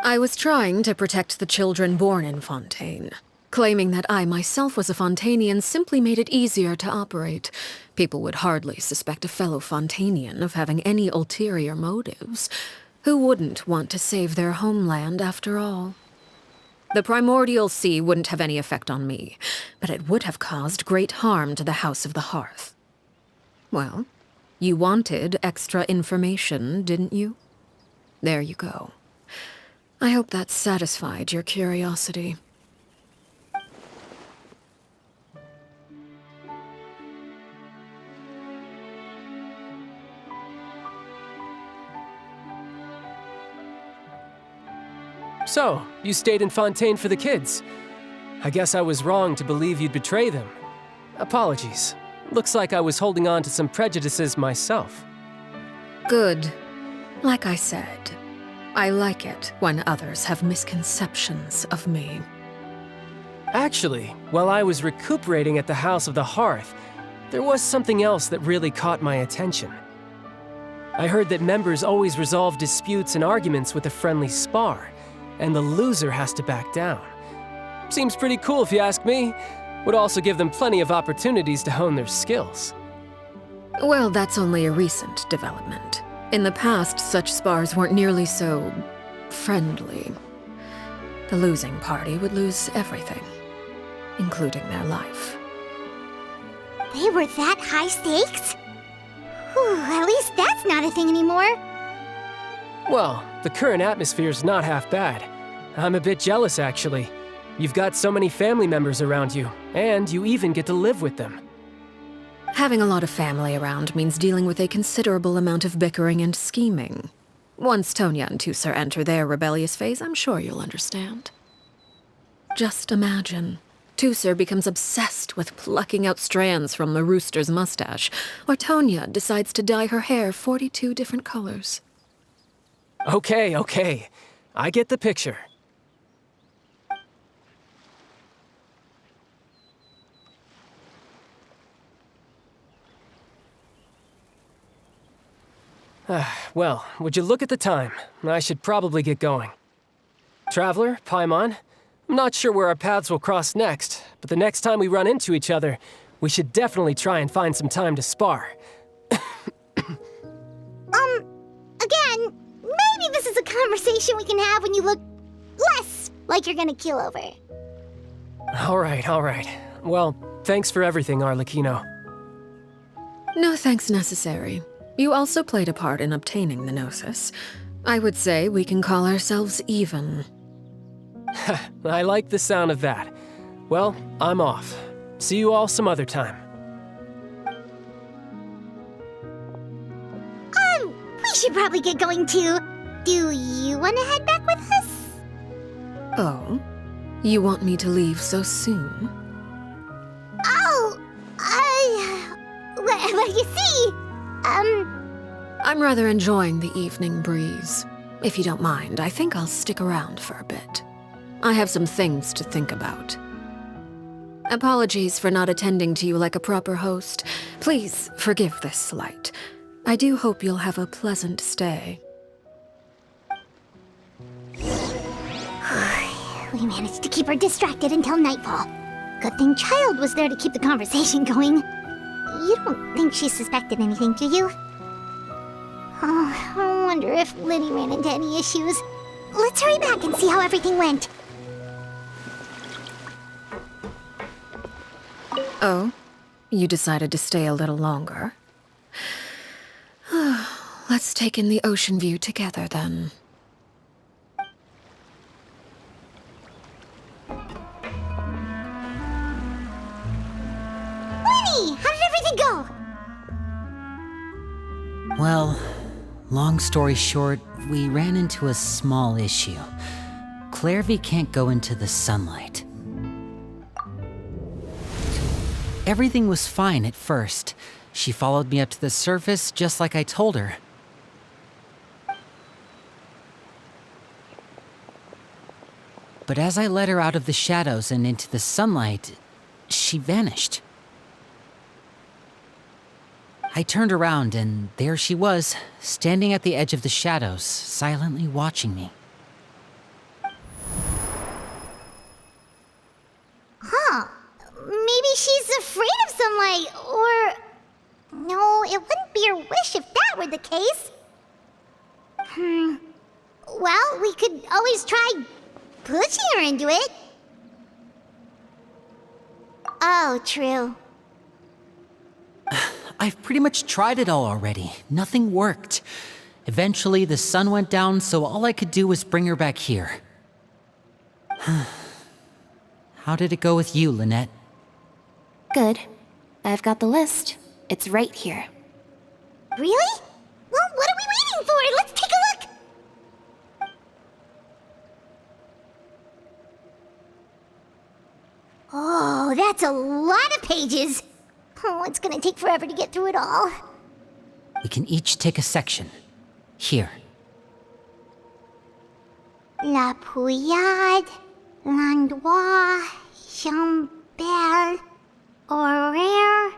I was trying to protect the children born in Fontaine. Claiming that I myself was a Fontanian simply made it easier to operate. People would hardly suspect a fellow Fontanian of having any ulterior motives. Who wouldn't want to save their homeland after all? The primordial sea wouldn't have any effect on me, but it would have caused great harm to the House of the Hearth. Well, you wanted extra information, didn't you? There you go. I hope that satisfied your curiosity. So, you stayed in Fontaine for the kids. I guess I was wrong to believe you'd betray them. Apologies. Looks like I was holding on to some prejudices myself. Good. Like I said, I like it when others have misconceptions of me. Actually, while I was recuperating at the House of the Hearth, there was something else that really caught my attention. I heard that members always resolve disputes and arguments with a friendly spar, and the loser has to back down. Seems pretty cool if you ask me. Would also give them plenty of opportunities to hone their skills. Well, that's only a recent development. In the past, such spars weren't nearly so friendly. The losing party would lose everything, including their life. They were that high stakes? Whew, at least that's not a thing anymore. Well, the current atmosphere's not half bad. I'm a bit jealous, actually. You've got so many family members around you. And you even get to live with them. Having a lot of family around means dealing with a considerable amount of bickering and scheming. Once Tonya and Tusser enter their rebellious phase, I'm sure you'll understand. Just imagine. Tusser becomes obsessed with plucking out strands from the rooster's mustache, or Tonya decides to dye her hair 42 different colors. Okay. I get the picture. Well, would you look at the time? I should probably get going. Traveler, Paimon, I'm not sure where our paths will cross next, but the next time we run into each other, we should definitely try and find some time to spar. Again, maybe this is a conversation we can have when you look less like you're gonna keel over. All right. Well, thanks for everything, Arlecchino. No thanks necessary. You also played a part in obtaining the Gnosis. I would say we can call ourselves even. I like the sound of that. Well, I'm off. See you all some other time. We should probably get going too. Do you want to head back with us? Oh? You want me to leave so soon? Oh, well, you see, I'm rather enjoying the evening breeze. If you don't mind, I think I'll stick around for a bit. I have some things to think about. Apologies for not attending to you like a proper host. Please forgive this slight. I do hope you'll have a pleasant stay. we managed to keep her distracted until nightfall. Good thing Child was there to keep the conversation going. You don't think she suspected anything, do you? Oh, I wonder if Liddy ran into any issues. Let's hurry back and see how everything went. Oh? You decided to stay a little longer? Let's take in the ocean view together, then. Lenny, how did everything go? Well, long story short, we ran into a small issue. Clairvy can't go into the sunlight. Everything was fine at first. She followed me up to the surface just like I told her. But as I led her out of the shadows and into the sunlight, she vanished. I turned around and there she was, standing at the edge of the shadows, silently watching me. Huh. Maybe she's afraid of sunlight, or... No, it wouldn't be her wish if that were the case. Well, we could always try pushing her into it. Oh, true. I've pretty much tried it all already. Nothing worked. Eventually, the sun went down, so all I could do was bring her back here. How did it go with you, Lynette? Good. I've got the list. It's right here. Really? Well, what are we waiting for? Let's take a look! Oh, that's a lot of pages. Oh, it's gonna take forever to get through it all. We can each take a section. Here. La Pouillade, Landois, Chambel, Horaire.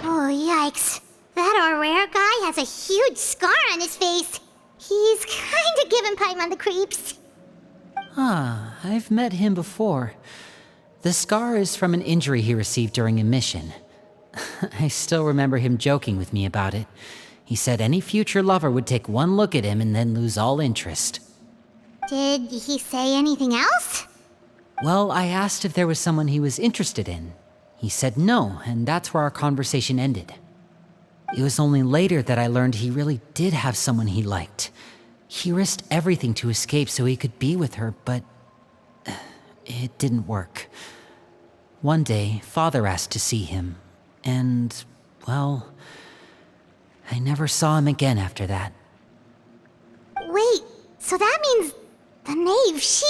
Oh, yikes. That Horaire guy has a huge scar on his face. He's kinda giving Paimon the creeps. I've met him before. The scar is from an injury he received during a mission. I still remember him joking with me about it. He said any future lover would take one look at him and then lose all interest. Did he say anything else? Well, I asked if there was someone he was interested in. He said no, and that's where our conversation ended. It was only later that I learned he really did have someone he liked. He risked everything to escape so he could be with her, but it didn't work. One day, Father asked to see him, and, well, I never saw him again after that. Wait, so that means the knave, she...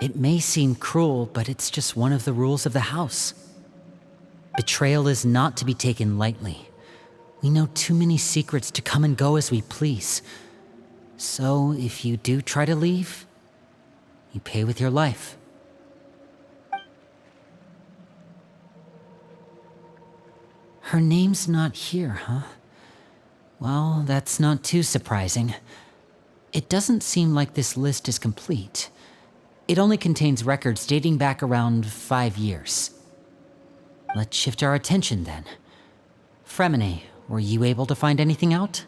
It may seem cruel, but it's just one of the rules of the house. Betrayal is not to be taken lightly. We know too many secrets to come and go as we please. So, if you do try to leave, you pay with your life. Her name's not here, huh? Well, that's not too surprising. It doesn't seem like this list is complete. It only contains records dating back around 5 years. Let's shift our attention then. Fremine, were you able to find anything out?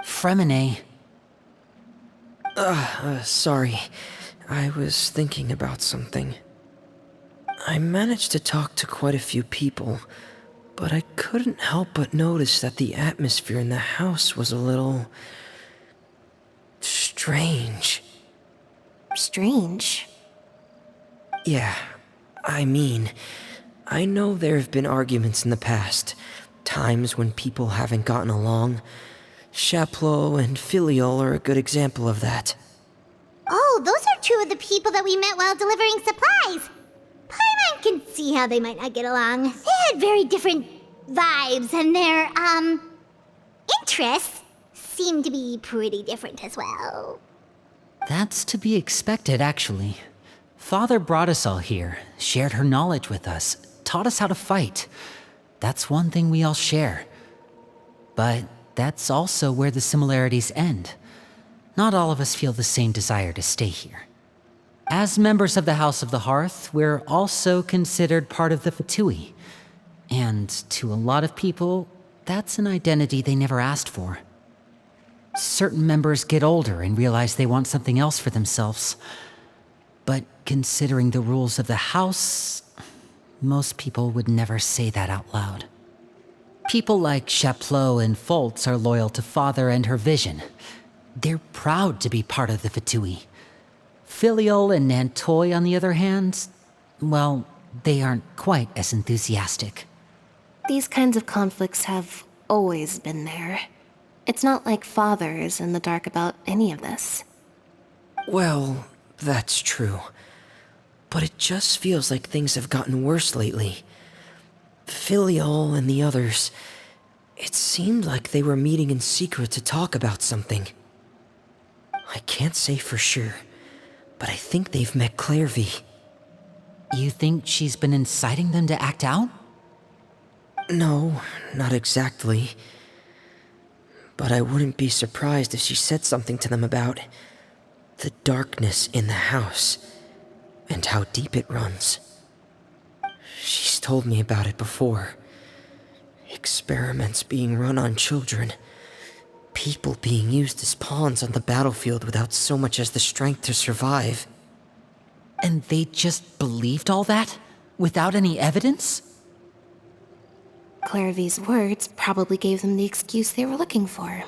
Fremine. Sorry. I was thinking about something. I managed to talk to quite a few people, but I couldn't help but notice that the atmosphere in the house was a little... strange. Strange. Yeah, I mean, I know there have been arguments in the past, times when people haven't gotten along. Chaplot and Filiol are a good example of that. Oh, those are two of the people that we met while delivering supplies. Paimon can see how they might not get along. They had very different vibes, and their, interests seem to be pretty different as well. That's to be expected, actually. Father brought us all here, shared her knowledge with us, taught us how to fight. That's one thing we all share. But that's also where the similarities end. Not all of us feel the same desire to stay here. As members of the House of the Hearth, we're also considered part of the Fatui. And to a lot of people, that's an identity they never asked for. Certain members get older and realize they want something else for themselves. But considering the rules of the house, most people would never say that out loud. People like Chaplot and Foltz are loyal to Father and her vision. They're proud to be part of the Fatui. Filiol and Nantoy, on the other hand, well, they aren't quite as enthusiastic. These kinds of conflicts have always been there. It's not like Father is in the dark about any of this. Well, that's true. But it just feels like things have gotten worse lately. Filiol and the others, it seemed like they were meeting in secret to talk about something. I can't say for sure, but I think they've met Clairvy. You think she's been inciting them to act out? No, not exactly. But I wouldn't be surprised if she said something to them about the darkness in the house and how deep it runs. She's told me about it before. Experiments being run on children. People being used as pawns on the battlefield without so much as the strength to survive. And they just believed all that? Without any evidence? Clairvy's words probably gave them the excuse they were looking for.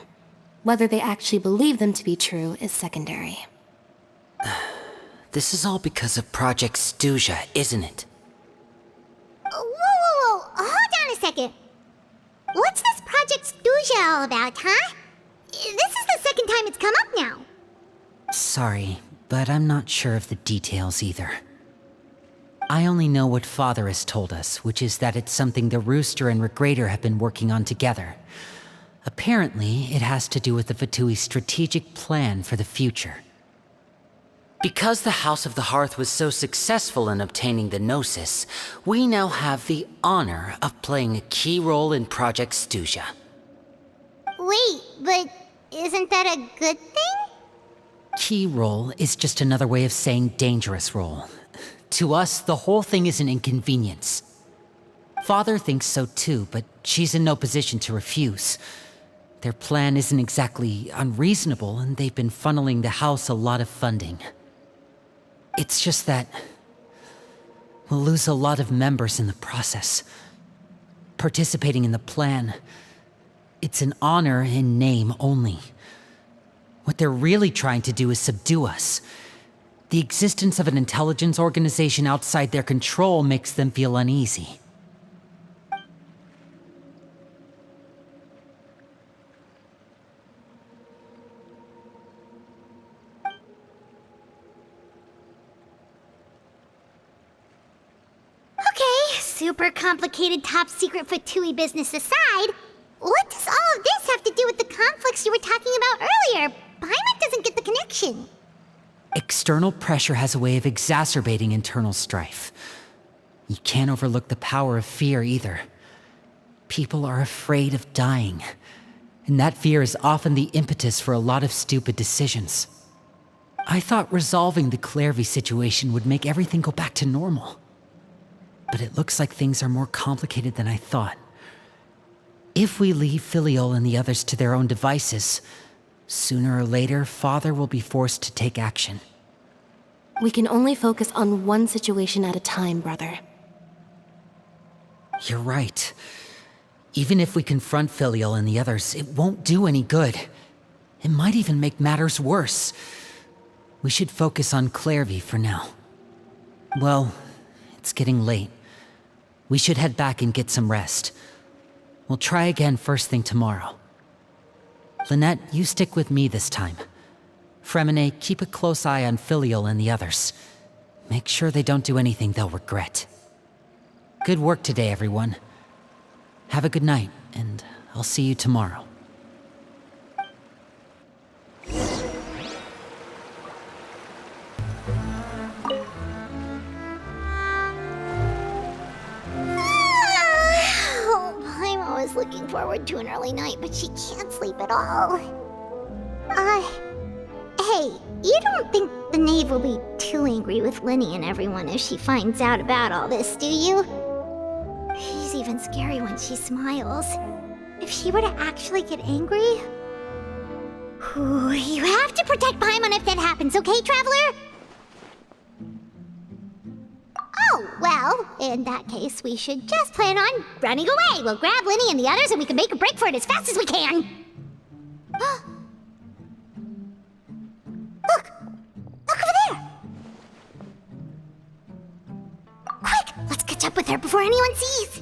Whether they actually believe them to be true is secondary. This is all because of Project Stuja, isn't it? Whoa, hold on a second. What's this Project Stuja all about, huh? This is the second time it's come up now. Sorry, but I'm not sure of the details either. I only know what Father has told us, which is that it's something the Rooster and Regrator have been working on together. Apparently, it has to do with the Fatui's strategic plan for the future. Because the House of the Hearth was so successful in obtaining the Gnosis, we now have the honor of playing a key role in Project Stuja. Wait, but isn't that a good thing? Key role is just another way of saying dangerous role. To us, the whole thing is an inconvenience. Father thinks so too, but she's in no position to refuse. Their plan isn't exactly unreasonable, and they've been funneling the house a lot of funding. It's just that... We'll lose a lot of members in the process. Participating in the plan, it's an honor in name only. What they're really trying to do is subdue us. The existence of an intelligence organization outside their control makes them feel uneasy. Okay, super complicated top secret Fatui business aside, what does all of this have to do with the conflicts you were talking about earlier? Paimon doesn't get the connection. External pressure has a way of exacerbating internal strife. You can't overlook the power of fear either. People are afraid of dying, and that fear is often the impetus for a lot of stupid decisions. I thought resolving the Clairvy situation would make everything go back to normal. But it looks like things are more complicated than I thought. If we leave Filiol and the others to their own devices, sooner or later, Father will be forced to take action. We can only focus on one situation at a time, brother. You're right. Even if we confront Filiol and the others, it won't do any good. It might even make matters worse. We should focus on Clairvy for now. Well, it's getting late. We should head back and get some rest. We'll try again first thing tomorrow. Lynette, you stick with me this time. Fremine, keep a close eye on Filiol and the others. Make sure they don't do anything they'll regret. Good work today, everyone. Have a good night, and I'll see you tomorrow. Paimon was looking forward to an early night, but she can't sleep at all. Hey, you don't think the knave will be too angry with Linny and everyone if she finds out about all this, do you? She's even scary when she smiles. If she were to actually get angry... Ooh, you have to protect Paimon if that happens, okay, Traveler? Oh, well, in that case, we should just plan on running away. We'll grab Linny and the others and we can make a break for it as fast as we can. Look! Look over there! Quick! Let's catch up with her before anyone sees!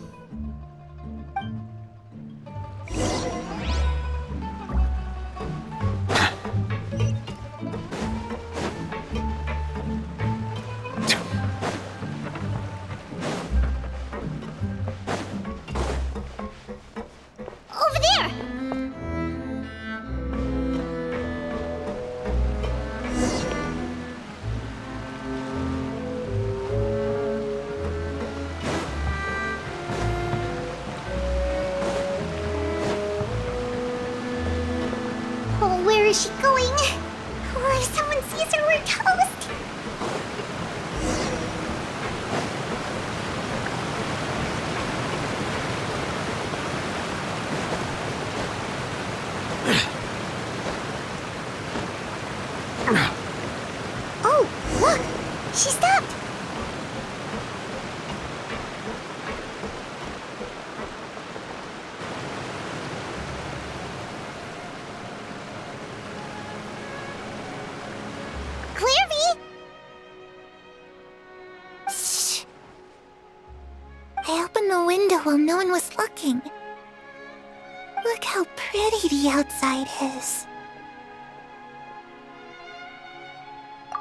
Over there! Oh, where is she going? Oh, if someone sees her, we're toast! Oh, look! She stopped! Clairvy! Shh! I opened the window while no one was looking. Look how pretty the outside is.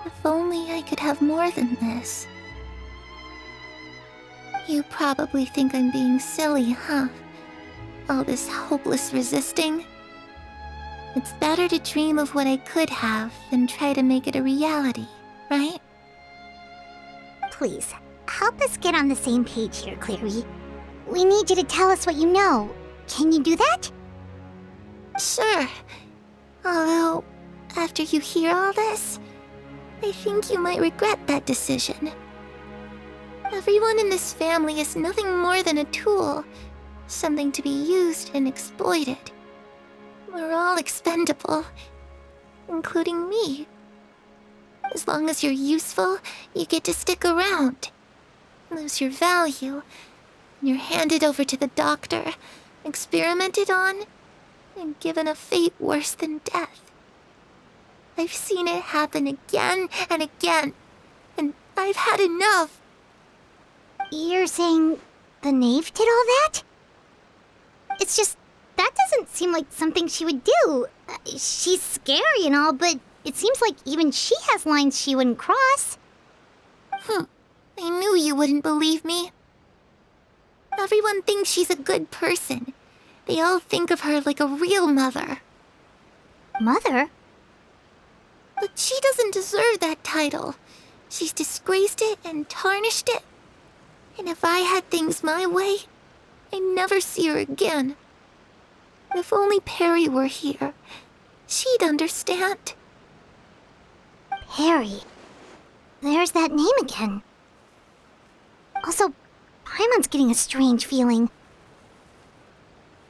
If only I could have more than this. You probably think I'm being silly, huh? All this hopeless resisting. It's better to dream of what I could have than try to make it a reality, right? Please, help us get on the same page here, Clary. We need you to tell us what you know. Can you do that? Sure. Although, after you hear all this, I think you might regret that decision. Everyone in this family is nothing more than a tool, something to be used and exploited. We're all expendable, including me. As long as you're useful, you get to stick around. lose your value. You're handed over to the doctor, experimented on, and given a fate worse than death. I've seen it happen again and again, and I've had enough. You're saying the knave did all that? It's just, that doesn't seem like something she would do. She's scary and all, but it seems like even she has lines she wouldn't cross. I knew you wouldn't believe me. Everyone thinks she's a good person. They all think of her like a real mother. Mother? But she doesn't deserve that title. She's disgraced it and tarnished it. And if I had things my way, I'd never see her again. If only Perry were here, she'd understand. Perry. There's that name again. Also, Paimon's getting a strange feeling.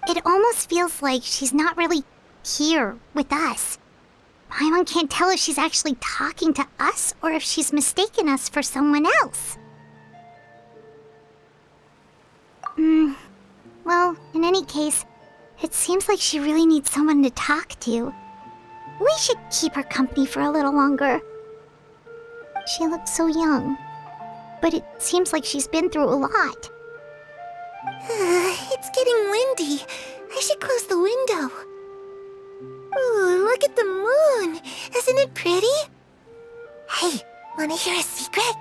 It almost feels like she's not really here with us. Paimon can't tell if she's actually talking to us or if she's mistaken us for someone else. Well, in any case, it seems like she really needs someone to talk to. We should keep her company for a little longer. She looks so young, but it seems like she's been through a lot. It's getting windy. I should close the window. Ooh, look at the moon. Isn't it pretty? Hey, wanna hear a secret?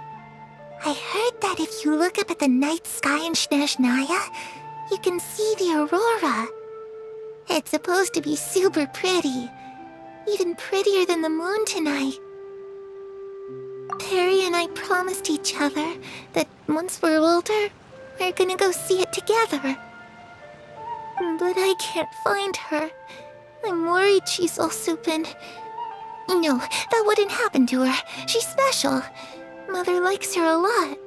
I heard that if you look up at the night sky in Snezhnaya, you can see the aurora. It's supposed to be super pretty. Even prettier than the moon tonight. Perry and I promised each other that once we're older, we're gonna go see it together. But I can't find her. I'm worried she's also been... No, that wouldn't happen to her. She's special. Mother likes her a lot.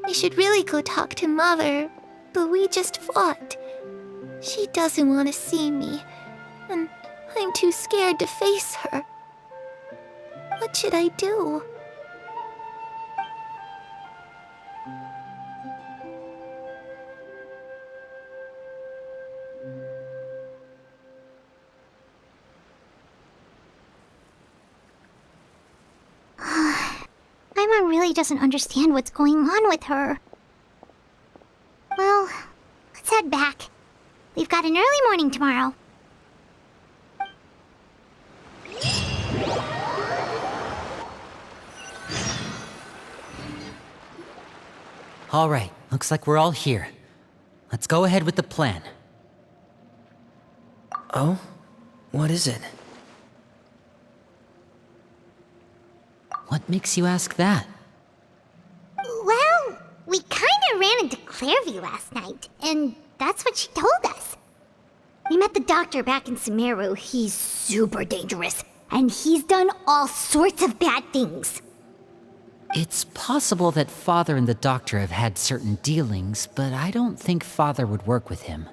I should really go talk to Mother, but we just fought. She doesn't want to see me, and I'm too scared to face her. What should I do? Paimon really doesn't understand what's going on with her. Well, let's head back. We've got an early morning tomorrow. All right, looks like we're all here. Let's go ahead with the plan. Oh? What is it? What makes you ask that? Well, we kinda ran into Clairvy last night, and that's what she told us. We met the doctor back in Sumeru. He's super dangerous, and he's done all sorts of bad things. It's possible that Father and the Doctor have had certain dealings, but I don't think Father would work with him.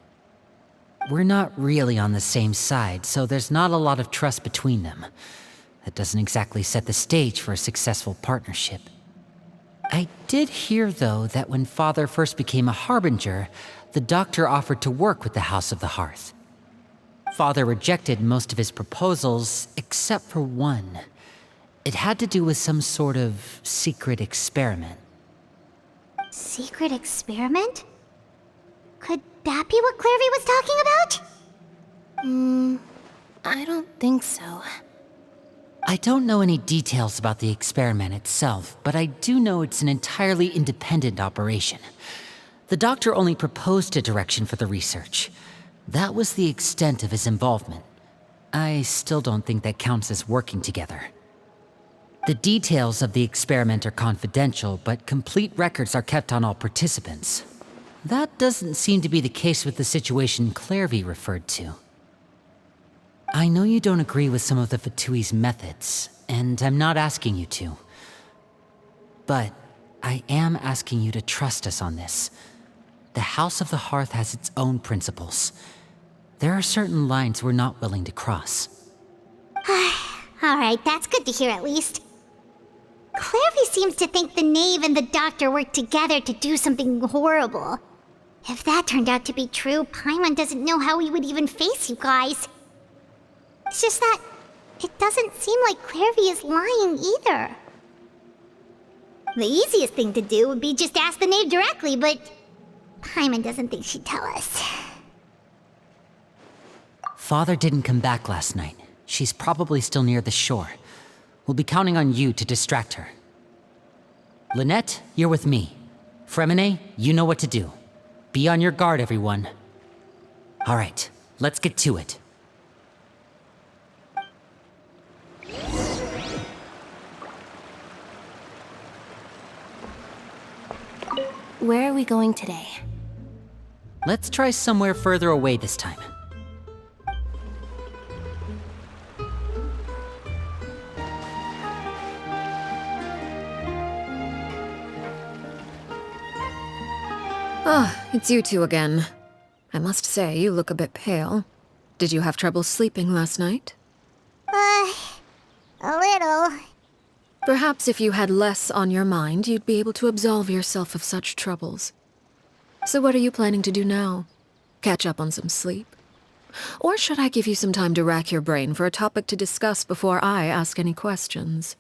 We're not really on the same side, so there's not a lot of trust between them. That doesn't exactly set the stage for a successful partnership. I did hear, though, that when Father first became a Harbinger, the Doctor offered to work with the House of the Hearth. Father rejected most of his proposals, except for one. It had to do with some sort of secret experiment. Secret experiment? Could that be what Clairvy was talking about? I don't think so. I don't know any details about the experiment itself, but I do know it's an entirely independent operation. The Doctor only proposed a direction for the research. That was the extent of his involvement. I still don't think that counts as working together. The details of the experiment are confidential, but complete records are kept on all participants. That doesn't seem to be the case with the situation Clairvy referred to. I know you don't agree with some of the Fatui's methods, and I'm not asking you to. But I am asking you to trust us on this. The House of the Hearth has its own principles. There are certain lines we're not willing to cross. Alright, that's good to hear at least. Clairvy seems to think the knave and the doctor worked together to do something horrible. If that turned out to be true, Paimon doesn't know how he would even face you guys. It's just that it doesn't seem like Clairvy is lying either. The easiest thing to do would be just ask the knave directly, but Paimon doesn't think she'd tell us. Father didn't come back last night. She's probably still near the shore. We'll be counting on you to distract her. Lynette, you're with me. Fremine, you know what to do. Be on your guard, everyone. All right, let's get to it. Where are we going today? Let's try somewhere further away this time. Ah, it's you two again. I must say, you look a bit pale. Did you have trouble sleeping last night? A little. Perhaps if you had less on your mind, you'd be able to absolve yourself of such troubles. So what are you planning to do now? Catch up on some sleep? Or should I give you some time to rack your brain for a topic to discuss before I ask any questions?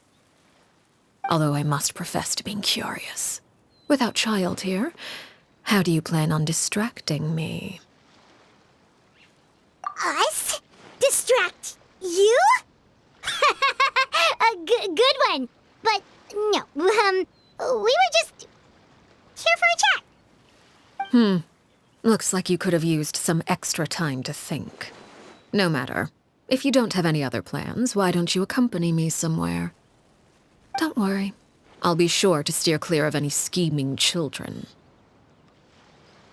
Although I must profess to being curious. Without child here, how do you plan on distracting me? Us? Distract you? A good one. But no, we were just here for a chat. Looks like you could have used some extra time to think. No matter. If you don't have any other plans, why don't you accompany me somewhere? Don't worry. I'll be sure to steer clear of any scheming children.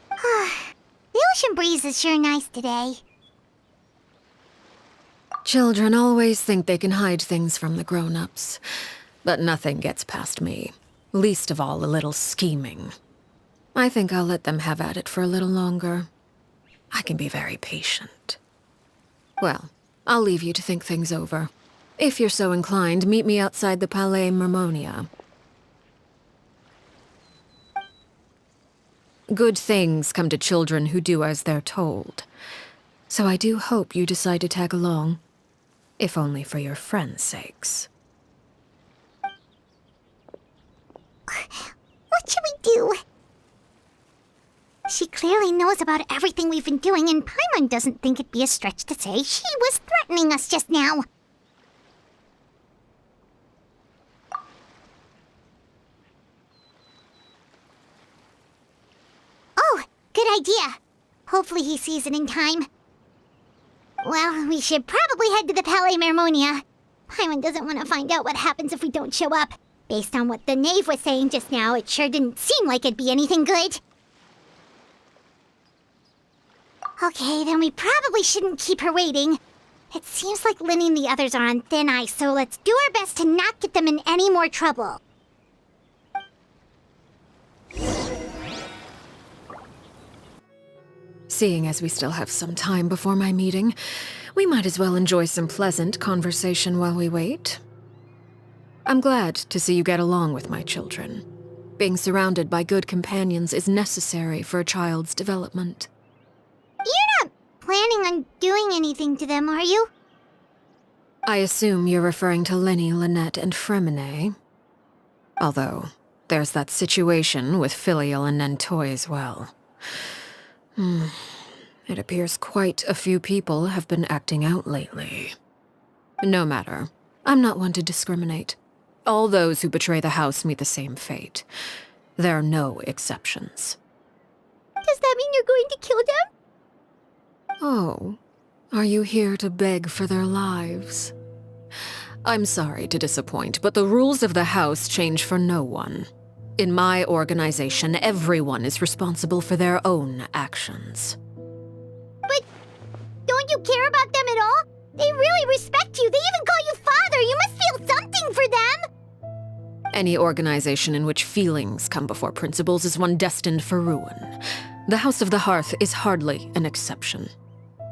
The ocean breeze is sure nice today. Children always think they can hide things from the grown-ups. But nothing gets past me. Least of all a little scheming. I think I'll let them have at it for a little longer. I can be very patient. Well, I'll leave you to think things over. If you're so inclined, meet me outside the Palais Mermonia. Good things come to children who do as they're told. So I do hope you decide to tag along. If only for your friends' sakes. What should we do? She clearly knows about everything we've been doing, and Paimon doesn't think it'd be a stretch to say she was threatening us just now. Oh, good idea. Hopefully he sees it in time. Well, we should probably head to the Palais Mermonia. Paimon doesn't want to find out what happens if we don't show up. Based on what the knave was saying just now, it sure didn't seem like it'd be anything good. Okay, then we probably shouldn't keep her waiting. It seems like Lynnie and the others are on thin ice, so let's do our best to not get them in any more trouble. Seeing as we still have some time before my meeting, we might as well enjoy some pleasant conversation while we wait. I'm glad to see you get along with my children. Being surrounded by good companions is necessary for a child's development. You're not planning on doing anything to them, are you? I assume you're referring to Lynnie, Lynette, and Fremine. Although, there's that situation with Filial and Nentoy as well. It appears quite a few people have been acting out lately. No matter. I'm not one to discriminate. All those who betray the house meet the same fate. There are no exceptions. Does that mean you're going to kill them? Oh, are you here to beg for their lives? I'm sorry to disappoint, but the rules of the house change for no one. In my organization, everyone is responsible for their own actions. But don't you care about them at all? They really respect you. They even call you father. You must feel something for them. Any organization in which feelings come before principles is one destined for ruin. The House of the Hearth is hardly an exception.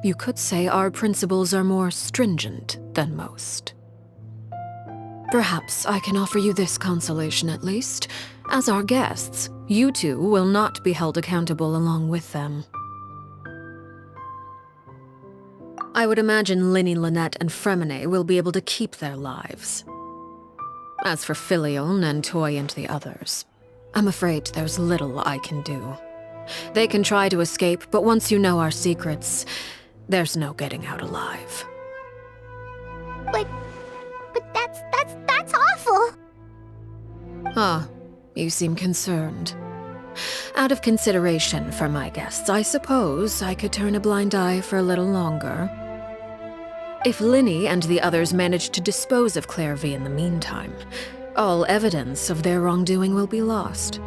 You could say our principles are more stringent than most. Perhaps I can offer you this consolation at least. As our guests, you two will not be held accountable along with them. I would imagine Linny, Lynette, and Fremine will be able to keep their lives. As for Filion and Toy and the others, I'm afraid there's little I can do. They can try to escape, but once you know our secrets, there's no getting out alive. But that's awful. Ah, you seem concerned. Out of consideration for my guests, I suppose I could turn a blind eye for a little longer. If Linny and the others manage to dispose of Clairvy in the meantime, all evidence of their wrongdoing will be lost.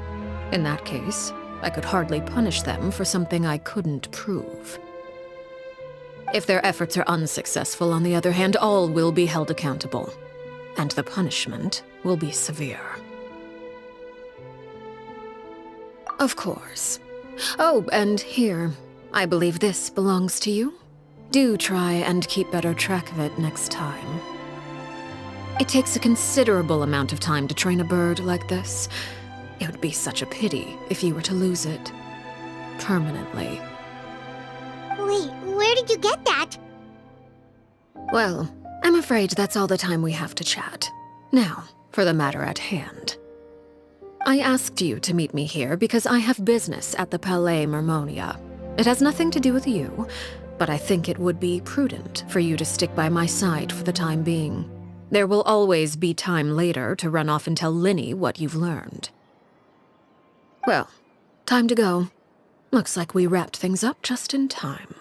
In that case, I could hardly punish them for something I couldn't prove. If their efforts are unsuccessful, on the other hand, all will be held accountable, and the punishment will be severe. Of course. Oh, and here, I believe this belongs to you. Do try and keep better track of it next time. It takes a considerable amount of time to train a bird like this. It would be such a pity if you were to lose it. Permanently. Wait, where did you get that? Well, I'm afraid that's all the time we have to chat. Now, for the matter at hand. I asked you to meet me here because I have business at the Palais Mermonia. It has nothing to do with you, but I think it would be prudent for you to stick by my side for the time being. There will always be time later to run off and tell Linny what you've learned. Well, time to go. Looks like we wrapped things up just in time.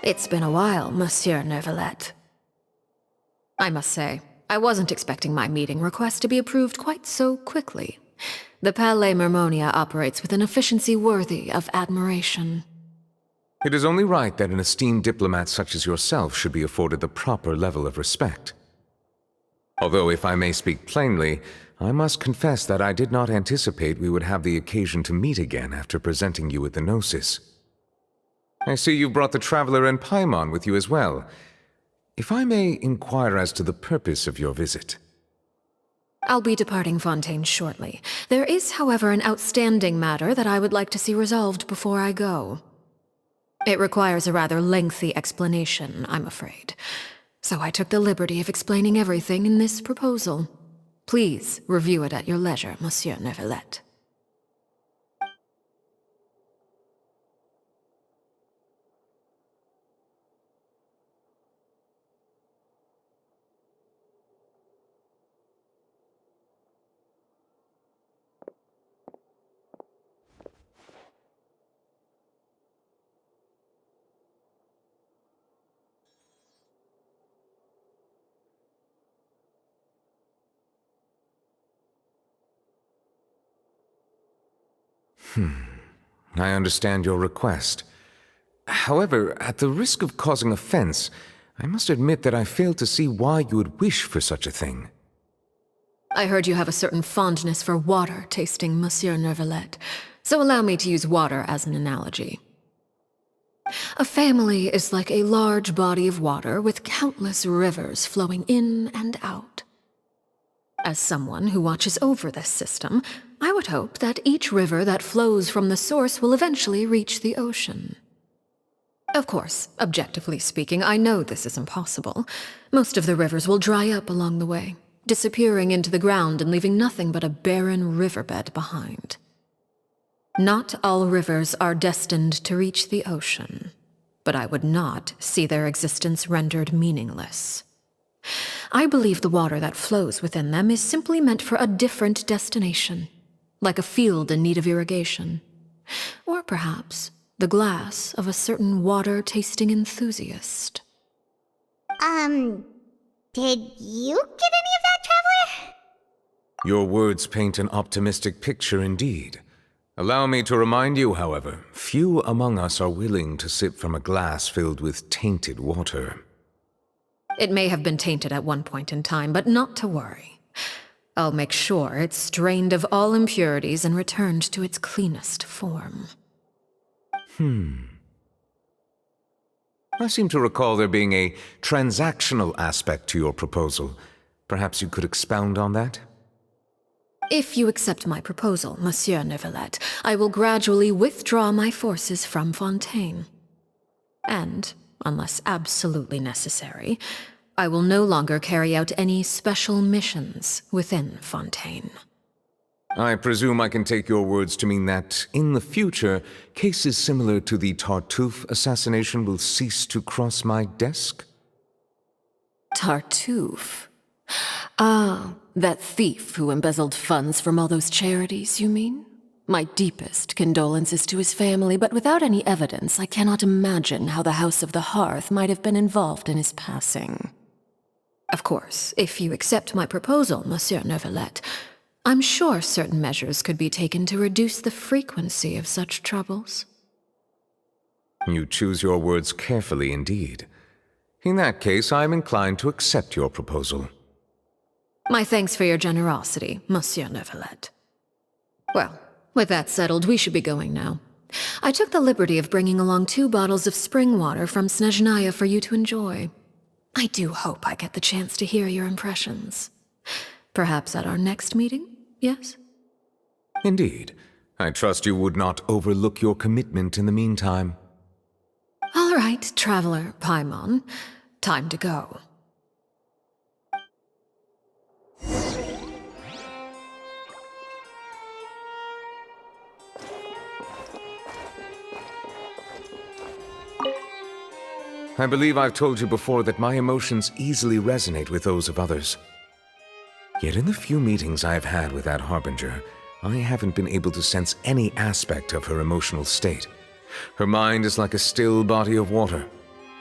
It's been a while, Monsieur Neuvillette. I must say, I wasn't expecting my meeting request to be approved quite so quickly. The Palais Mermonia operates with an efficiency worthy of admiration. It is only right that an esteemed diplomat such as yourself should be afforded the proper level of respect. Although, if I may speak plainly, I must confess that I did not anticipate we would have the occasion to meet again after presenting you with the Gnosis. I see you've brought the Traveler and Paimon with you as well. If I may inquire as to the purpose of your visit. I'll be departing Fontaine shortly. There is, however, an outstanding matter that I would like to see resolved before I go. It requires a rather lengthy explanation, I'm afraid. So I took the liberty of explaining everything in this proposal. Please review it at your leisure, Monsieur Neuvillette. I understand your request. However, at the risk of causing offense, I must admit that I fail to see why you would wish for such a thing. I heard you have a certain fondness for water tasting, Monsieur Neuvillette, so allow me to use water as an analogy. A family is like a large body of water with countless rivers flowing in and out. As someone who watches over this system, I would hope that each river that flows from the source will eventually reach the ocean. Of course, objectively speaking, I know this is impossible. Most of the rivers will dry up along the way, disappearing into the ground and leaving nothing but a barren riverbed behind. Not all rivers are destined to reach the ocean, but I would not see their existence rendered meaningless. I believe the water that flows within them is simply meant for a different destination, like a field in need of irrigation. Or perhaps the glass of a certain water-tasting enthusiast. Did you get any of that, Traveler? Your words paint an optimistic picture indeed. Allow me to remind you, however, few among us are willing to sip from a glass filled with tainted water. It may have been tainted at one point in time, but not to worry. I'll make sure it's drained of all impurities and returned to its cleanest form. I seem to recall there being a transactional aspect to your proposal. Perhaps you could expound on that? If you accept my proposal, Monsieur Neuvillette, I will gradually withdraw my forces from Fontaine. And, unless absolutely necessary, I will no longer carry out any special missions within Fontaine. I presume I can take your words to mean that, in the future, cases similar to the Tartuffe assassination will cease to cross my desk? Tartuffe? Ah, that thief who embezzled funds from all those charities, you mean? My deepest condolences to his family, but without any evidence, I cannot imagine how the House of the Hearth might have been involved in his passing. Of course, if you accept my proposal, Monsieur Neuvillette, I'm sure certain measures could be taken to reduce the frequency of such troubles. You choose your words carefully indeed. In that case, I am inclined to accept your proposal. My thanks for your generosity, Monsieur Neuvillette. Well, with that settled, we should be going now. I took the liberty of bringing along 2 bottles of spring water from Snezhnaya for you to enjoy. I do hope I get the chance to hear your impressions. Perhaps at our next meeting, yes? Indeed. I trust you would not overlook your commitment in the meantime. All right, Traveler Paimon. Time to go. I believe I've told you before that my emotions easily resonate with those of others. Yet in the few meetings I've had with that Harbinger, I haven't been able to sense any aspect of her emotional state. Her mind is like a still body of water.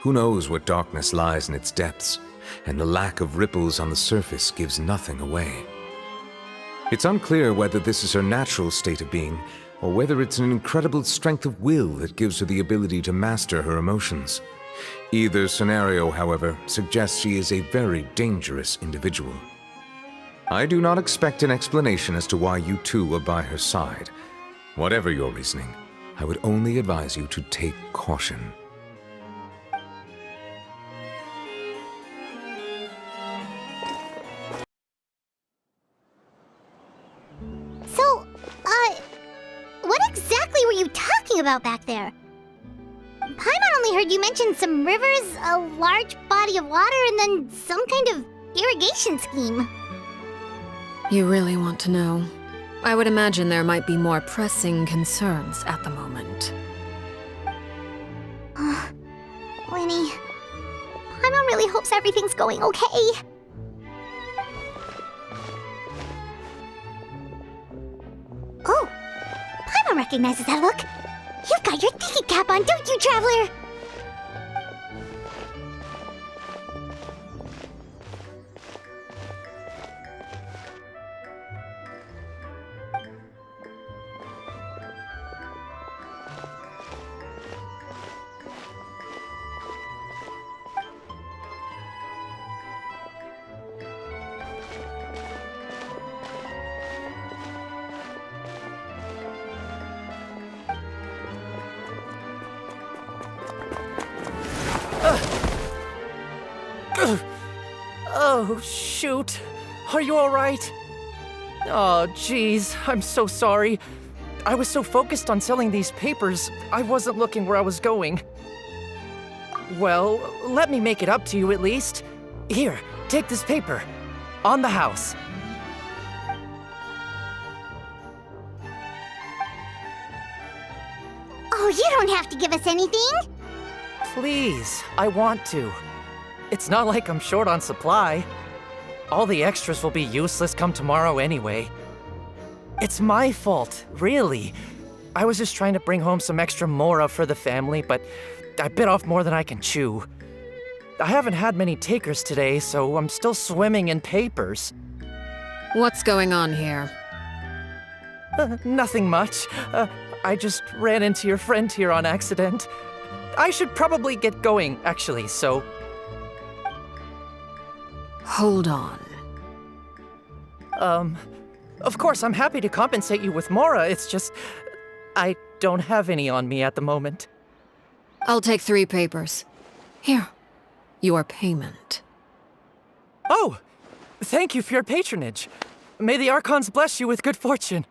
Who knows what darkness lies in its depths, and the lack of ripples on the surface gives nothing away. It's unclear whether this is her natural state of being, or whether it's an incredible strength of will that gives her the ability to master her emotions. Either scenario, however, suggests she is a very dangerous individual. I do not expect an explanation as to why you two are by her side. Whatever your reasoning, I would only advise you to take caution. So, what exactly were you talking about back there? Paimon only heard you mention some rivers, a large body of water, and then some kind of irrigation scheme. You really want to know? I would imagine there might be more pressing concerns at the moment. Winnie, Paimon really hopes everything's going okay. Oh, Paimon recognizes that look. You've got your tiki cap on, don't you, Traveler? Oh, shoot. Are you all right? Oh, jeez. I'm so sorry. I was so focused on selling these papers, I wasn't looking where I was going. Well, let me make it up to you at least. Here, take this paper. On the house. Oh, you don't have to give us anything. Please, I want to. It's not like I'm short on supply. All the extras will be useless come tomorrow anyway. It's my fault, really. I was just trying to bring home some extra mora for the family, but I bit off more than I can chew. I haven't had many takers today, so I'm still swimming in papers. What's going on here? Nothing much. I just ran into your friend here on accident. I should probably get going, actually, so... Hold on. Of course, I'm happy to compensate you with Mora. It's just, I don't have any on me at the moment. I'll take 3 papers. Here, your payment. Oh, thank you for your patronage. May the Archons bless you with good fortune.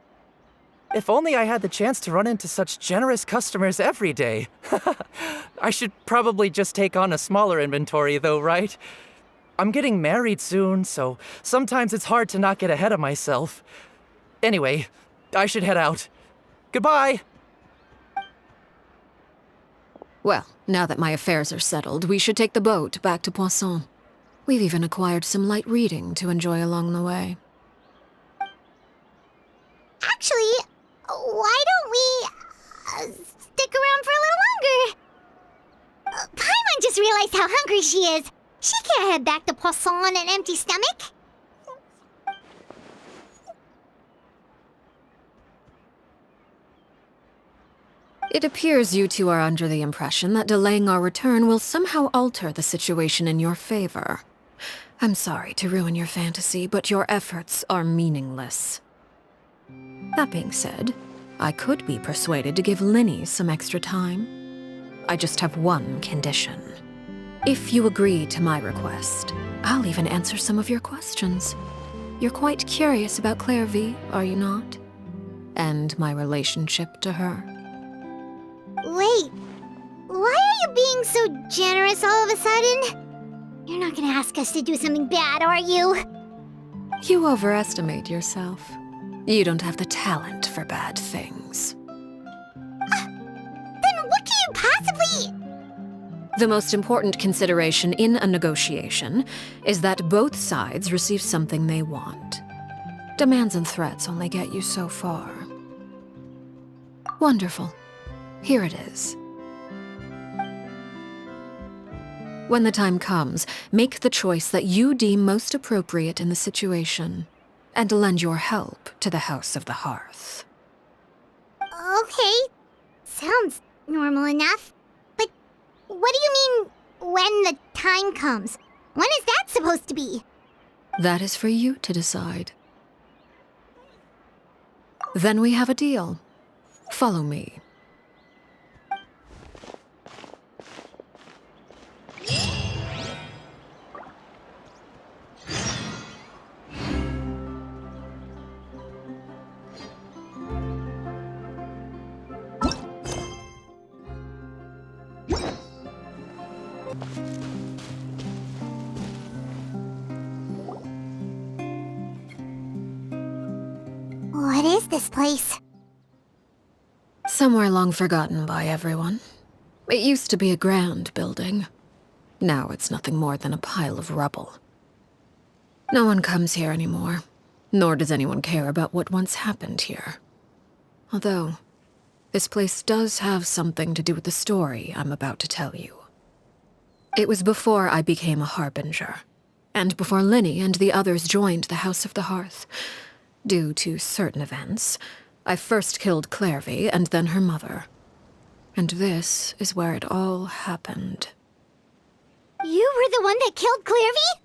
If only I had the chance to run into such generous customers every day. I should probably just take on a smaller inventory though, right? I'm getting married soon, so sometimes it's hard to not get ahead of myself. Anyway, I should head out. Goodbye! Well, now that my affairs are settled, we should take the boat back to Poisson. We've even acquired some light reading to enjoy along the way. Actually, why don't we stick around for a little longer? Paimon just realized how hungry she is. She can't head back to Poisson on an empty stomach. It appears you two are under the impression that delaying our return will somehow alter the situation in your favor. I'm sorry to ruin your fantasy, but your efforts are meaningless. That being said, I could be persuaded to give Linny some extra time. I just have one condition. If you agree to my request, I'll even answer some of your questions. You're quite curious about Clairvy, are you not? And my relationship to her. Wait, why are you being so generous all of a sudden? You're not gonna ask us to do something bad, are you? You overestimate yourself. You don't have the talent for bad things. Then what can you possibly... The most important consideration in a negotiation is that both sides receive something they want. Demands and threats only get you so far. Wonderful. Here it is. When the time comes, make the choice that you deem most appropriate in the situation, and lend your help to the House of the Hearth. Okay, sounds normal enough. But what do you mean, when the time comes? When is that supposed to be? That is for you to decide. Then we have a deal. Follow me. What is this place? Somewhere long forgotten by everyone. It used to be a grand building. Now it's nothing more than a pile of rubble. No one comes here anymore, nor does anyone care about what once happened here. Although, this place does have something to do with the story I'm about to tell you. It was before I became a Harbinger, and before Linny and the others joined the House of the Hearth. Due to certain events, I first killed Clairvy and then her mother. And this is where it all happened. You were the one that killed Clairvy?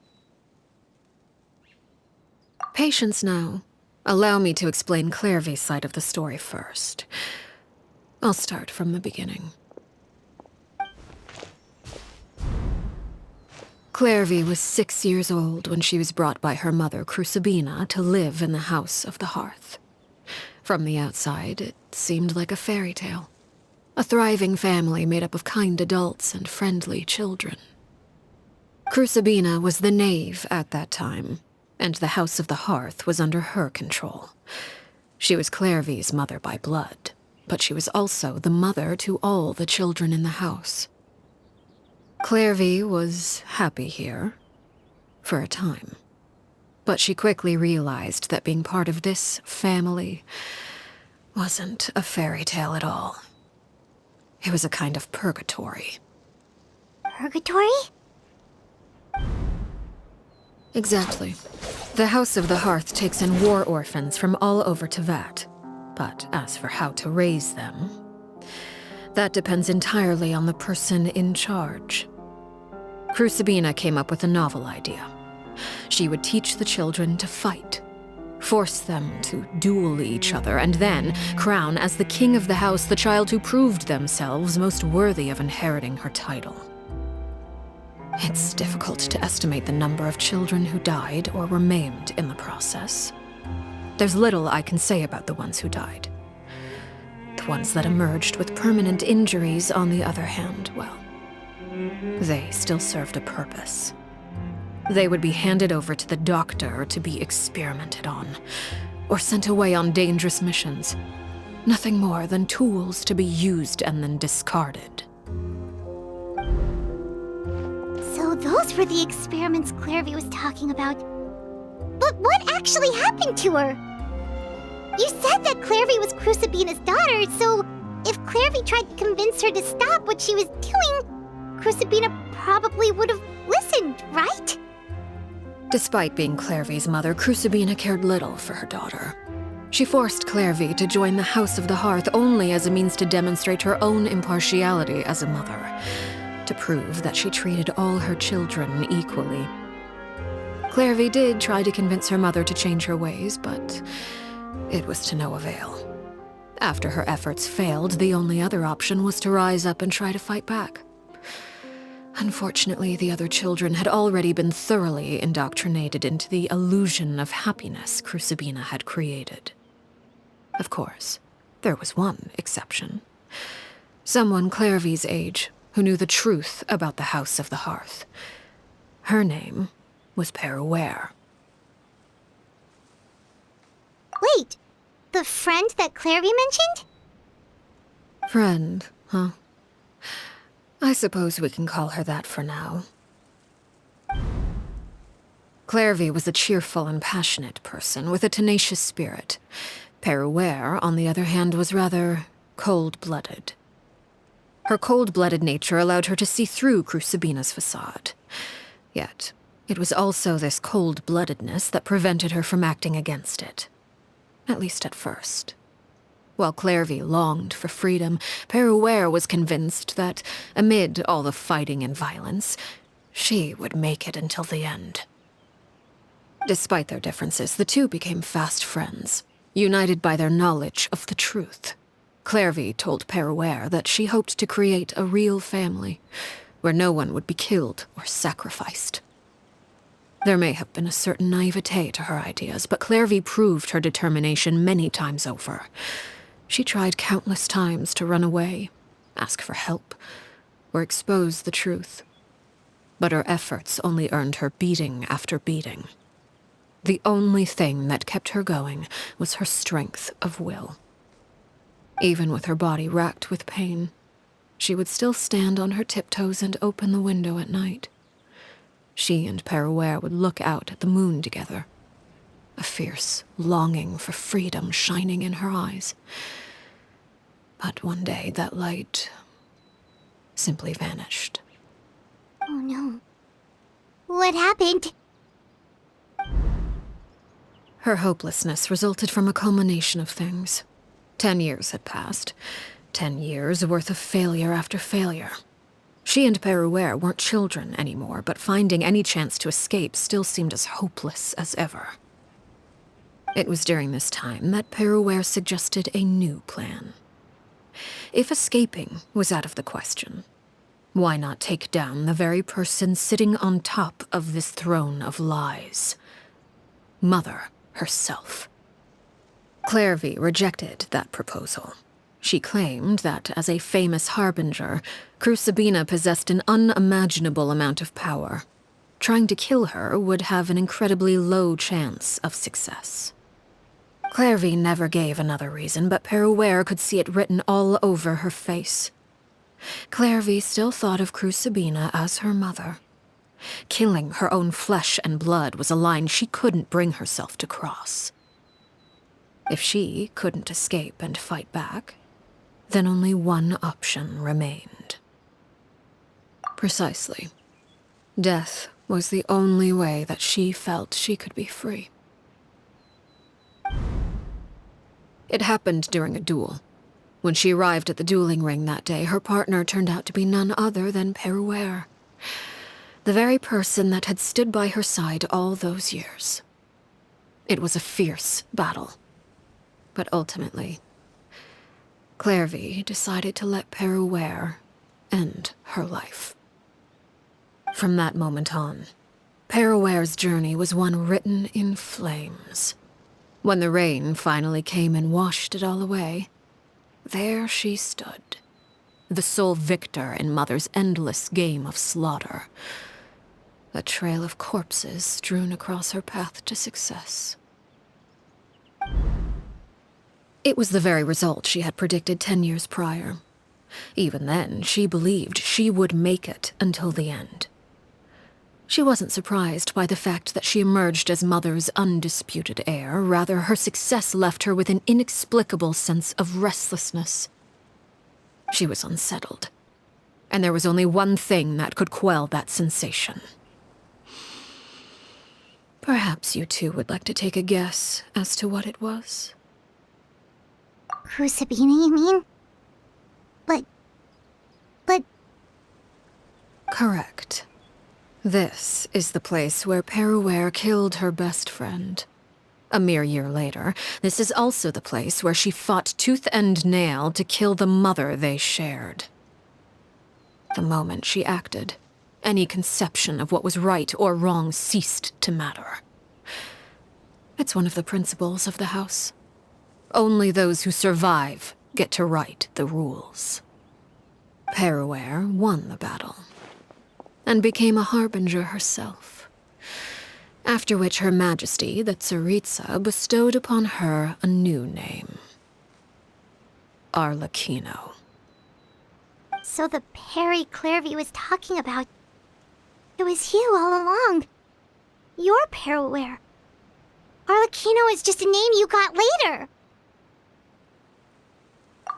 Patience now. Allow me to explain Clairvy's side of the story first. I'll start from the beginning. Clairvy was 6 years old when she was brought by her mother, Crucibina, to live in the House of the Hearth. From the outside, it seemed like a fairy tale. A thriving family made up of kind adults and friendly children. Crucibina was the knave at that time, and the House of the Hearth was under her control. She was Clairvy's mother by blood, but she was also the mother to all the children in the house. Clairvy was happy here, for a time. But she quickly realized that being part of this family wasn't a fairy tale at all. It was a kind of purgatory. Purgatory? Exactly. The House of the Hearth takes in war orphans from all over Tevat. But as for how to raise them, that depends entirely on the person in charge. Crucibina came up with a novel idea. She would teach the children to fight, force them to duel each other, and then crown as the king of the house the child who proved themselves most worthy of inheriting her title. It's difficult to estimate the number of children who died or were maimed in the process. There's little I can say about the ones who died. The ones that emerged with permanent injuries, on the other hand, well, they still served a purpose. They would be handed over to the doctor to be experimented on, or sent away on dangerous missions. Nothing more than tools to be used and then discarded. So those were the experiments Clairvy was talking about. But what actually happened to her? You said that Clairvy was Crucibina's daughter, so if Clairvy tried to convince her to stop what she was doing, Crucibina probably would have listened, right? Despite being Clairvy's mother, Crucibina cared little for her daughter. She forced Clairvy to join the House of the Hearth only as a means to demonstrate her own impartiality as a mother, to prove that she treated all her children equally. Clairvy did try to convince her mother to change her ways, but it was to no avail. After her efforts failed, the only other option was to rise up and try to fight back. Unfortunately, the other children had already been thoroughly indoctrinated into the illusion of happiness Crucibina had created. Of course, there was one exception. Someone Clairvy's age who knew the truth about the House of the Hearth. Her name was Peruere. Wait, the friend that Clairvy mentioned? Friend, huh? I suppose we can call her that for now. Clairvy was a cheerful and passionate person with a tenacious spirit. Peruere, on the other hand, was rather cold-blooded. Her cold-blooded nature allowed her to see through Crucibina's facade. Yet, it was also this cold-bloodedness that prevented her from acting against it. At least at first. While Clairvy longed for freedom, Peruere was convinced that, amid all the fighting and violence, she would make it until the end. Despite their differences, the two became fast friends, united by their knowledge of the truth. Clairvy told Peruere that she hoped to create a real family, where no one would be killed or sacrificed. There may have been a certain naivete to her ideas, but Clairvy proved her determination many times over. She tried countless times to run away, ask for help, or expose the truth. But her efforts only earned her beating after beating. The only thing that kept her going was her strength of will. Even with her body racked with pain, she would still stand on her tiptoes and open the window at night. She and Peruere would look out at the moon together, a fierce longing for freedom shining in her eyes. But one day that light simply vanished. Oh no. What happened? Her hopelessness resulted from a culmination of things. 10 years had passed. 10 years worth of failure after failure. She and Peruere weren't children anymore, but finding any chance to escape still seemed as hopeless as ever. It was during this time that Peruere suggested a new plan. If escaping was out of the question, why not take down the very person sitting on top of this throne of lies? Mother herself. Clairvy rejected that proposal. She claimed that, as a famous harbinger, Crucibina possessed an unimaginable amount of power. Trying to kill her would have an incredibly low chance of success. Clairvy never gave another reason, but Peruere could see it written all over her face. Clairvy still thought of Crucibina as her mother. Killing her own flesh and blood was a line she couldn't bring herself to cross. If she couldn't escape and fight back, then only one option remained. Precisely. Death was the only way that she felt she could be free. It happened during a duel. When she arrived at the dueling ring that day, her partner turned out to be none other than Peruere. The very person that had stood by her side all those years. It was a fierce battle. But ultimately, Clairvy decided to let Peruere end her life. From that moment on, Peruere's journey was one written in flames. When the rain finally came and washed it all away, there she stood, the sole victor in Mother's endless game of slaughter. A trail of corpses strewn across her path to success. It was the very result she had predicted 10 years prior. Even then, she believed she would make it until the end. She wasn't surprised by the fact that she emerged as Mother's undisputed heir. Rather, her success left her with an inexplicable sense of restlessness. She was unsettled, and there was only one thing that could quell that sensation. Perhaps you two would like to take a guess as to what it was? Crucibina, you mean? But... Correct. This is the place where Peruere killed her best friend. A mere year later, this is also the place where she fought tooth and nail to kill the mother they shared. The moment she acted, any conception of what was right or wrong ceased to matter. It's one of the principles of the house. Only those who survive get to write the rules. Peruere won the battle, and became a harbinger herself. After which Her Majesty, the Tsaritsa, bestowed upon her a new name. Arlecchino. So the Perry Clairvy was talking about... It was you all along. You're Peruere. Arlecchino is just a name you got later.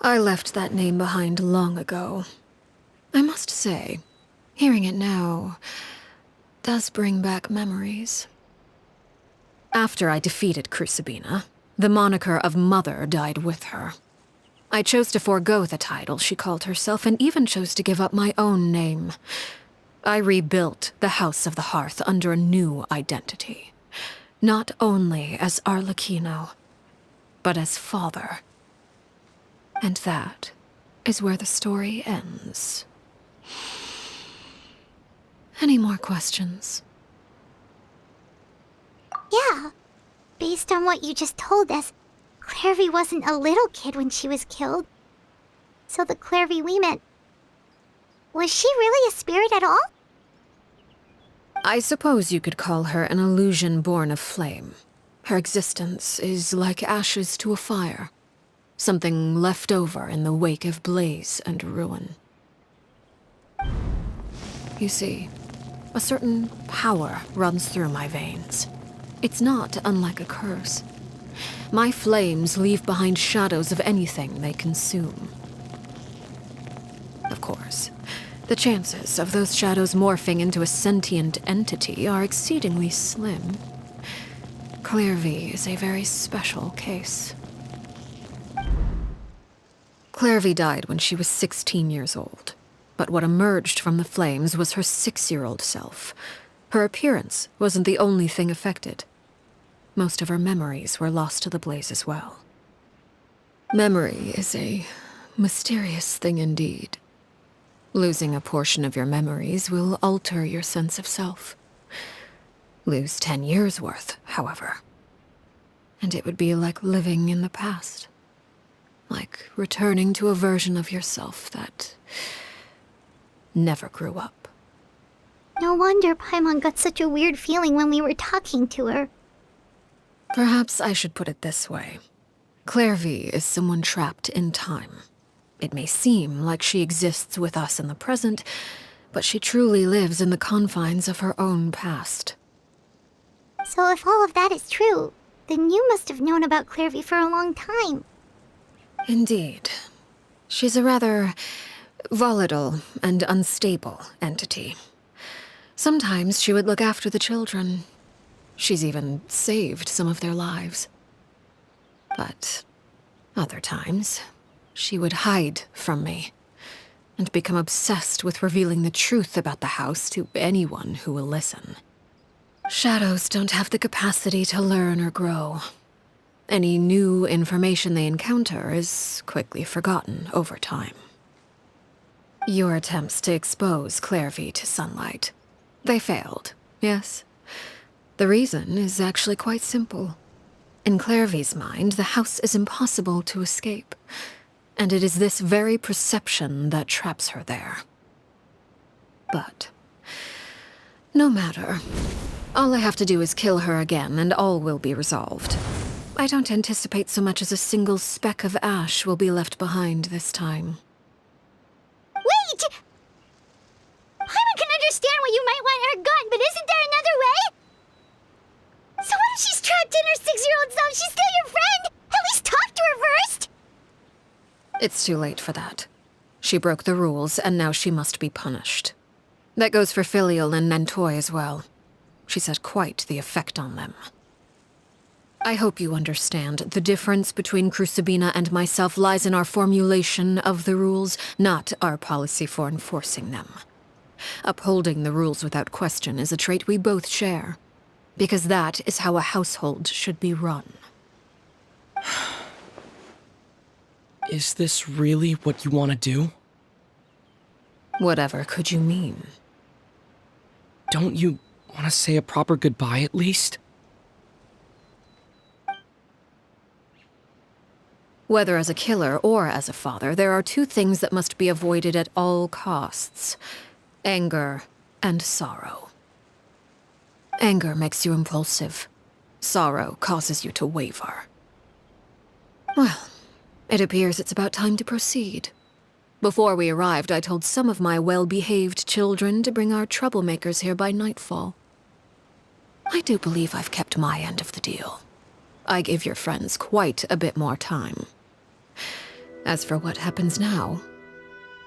I left that name behind long ago. I must say, hearing it now does bring back memories. After I defeated Crucibina, the moniker of Mother died with her. I chose to forego the title she called herself, and even chose to give up my own name. I rebuilt the House of the Hearth under a new identity. Not only as Arlecchino, but as father. And that is where the story ends. Any more questions? Yeah. Based on what you just told us, Clairvy wasn't a little kid when she was killed. So the Clairvy we met... Was she really a spirit at all? I suppose you could call her an illusion born of flame. Her existence is like ashes to a fire. Something left over in the wake of blaze and ruin. You see, a certain power runs through my veins. It's not unlike a curse. My flames leave behind shadows of anything they consume. Of course, the chances of those shadows morphing into a sentient entity are exceedingly slim. Clairvy is a very special case. Clairvy died when she was 16 years old, but what emerged from the flames was her 6-year-old self. Her appearance wasn't the only thing affected. Most of her memories were lost to the blaze as well. Memory is a mysterious thing indeed. Losing a portion of your memories will alter your sense of self. Lose 10 years' worth, however, and it would be like living in the past. Like returning to a version of yourself that never grew up. No wonder Paimon got such a weird feeling when we were talking to her. Perhaps I should put it this way. Clairvy is someone trapped in time. It may seem like she exists with us in the present, but she truly lives in the confines of her own past. So if all of that is true, then you must have known about Clairvy for a long time. Indeed. She's a rather volatile and unstable entity. Sometimes she would look after the children. She's even saved some of their lives. But other times, she would hide from me. and become obsessed with revealing the truth about the house to anyone who will listen. Shadows don't have the capacity to learn or grow. Any new information they encounter is quickly forgotten over time. Your attempts to expose Clairvy to sunlight. They failed, yes. The reason is actually quite simple. In Clairvy's mind, the house is impossible to escape, and it is this very perception that traps her there. But no matter. All I have to do is kill her again, and all will be resolved. I don't anticipate so much as a single speck of ash will be left behind this time. Wait! Paimon can understand why you might want her gone, but isn't there another way? So what if she's trapped in her 6-year-old self? She's still your friend! At least talk to her first! It's too late for that. She broke the rules, and now she must be punished. That goes for Filial and Nantoy as well. She's had quite the effect on them. I hope you understand. The difference between Crucibina and myself lies in our formulation of the rules, not our policy for enforcing them. Upholding the rules without question is a trait we both share, because that is how a household should be run. Is this really what you want to do? Whatever could you mean? Don't you want to say a proper goodbye at least? Whether as a killer or as a father, there are two things that must be avoided at all costs: anger and sorrow. Anger makes you impulsive. Sorrow causes you to waver. Well, it appears it's about time to proceed. Before we arrived, I told some of my well-behaved children to bring our troublemakers here by nightfall. I do believe I've kept my end of the deal. I give your friends quite a bit more time. As for what happens now,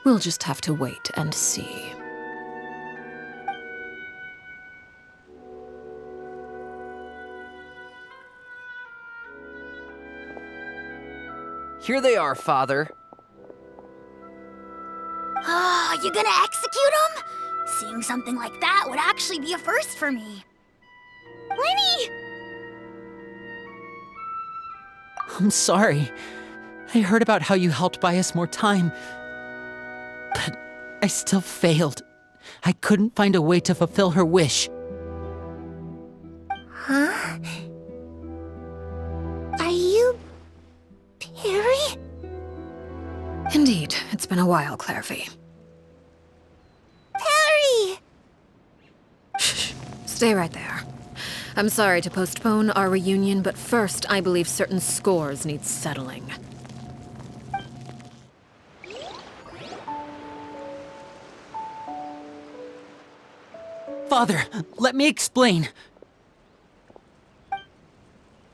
we'll just have to wait and see. Here they are, Father. Ah, you gonna execute him? Seeing something like that would actually be a first for me. Lenny! I'm sorry. I heard about how you helped buy us more time. But I still failed. I couldn't find a way to fulfill her wish. Huh? Are you... Perry? Indeed, it's been a while, Clairvy. Perry! Shh, stay right there. I'm sorry to postpone our reunion, but first I believe certain scores need settling. Father, let me explain.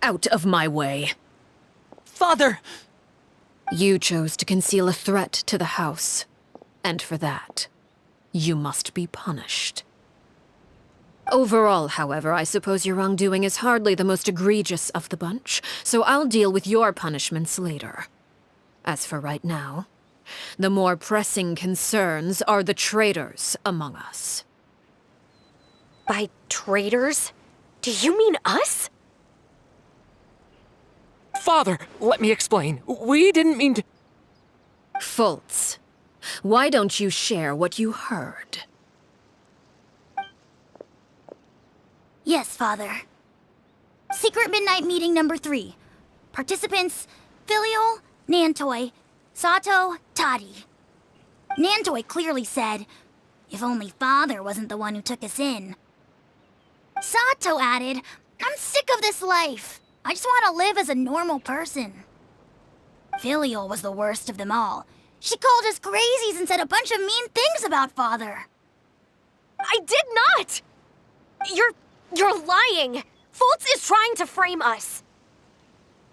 Out of my way. Father! You chose to conceal a threat to the house, and for that, you must be punished. Overall, however, I suppose your wrongdoing is hardly the most egregious of the bunch, so I'll deal with your punishments later. As for right now, the more pressing concerns are the traitors among us. By traitors? Do you mean us? Father, let me explain. We didn't mean to... Fultz, why don't you share what you heard? Yes, Father. Secret Midnight Meeting number 3. Participants: Filial, Nantoy, Sato, Toddy. Nantoy clearly said, "If only Father wasn't the one who took us in." Sato added, "I'm sick of this life. I just want to live as a normal person." Filial was the worst of them all. She called us crazies and said a bunch of mean things about Father. I did not! You're lying! Fultz is trying to frame us.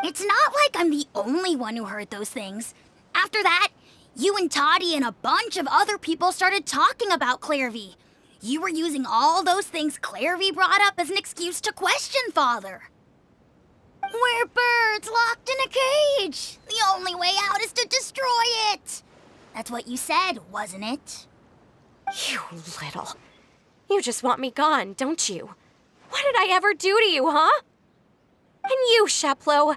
It's not like I'm the only one who heard those things. After that, you and Toddy and a bunch of other people started talking about Clairvy. You were using all those things Clairvy brought up as an excuse to question Father. We're birds locked in a cage. The only way out is to destroy it. That's what you said, wasn't it? You little. You just want me gone, don't you? What did I ever do to you, huh? And you, Sheplo,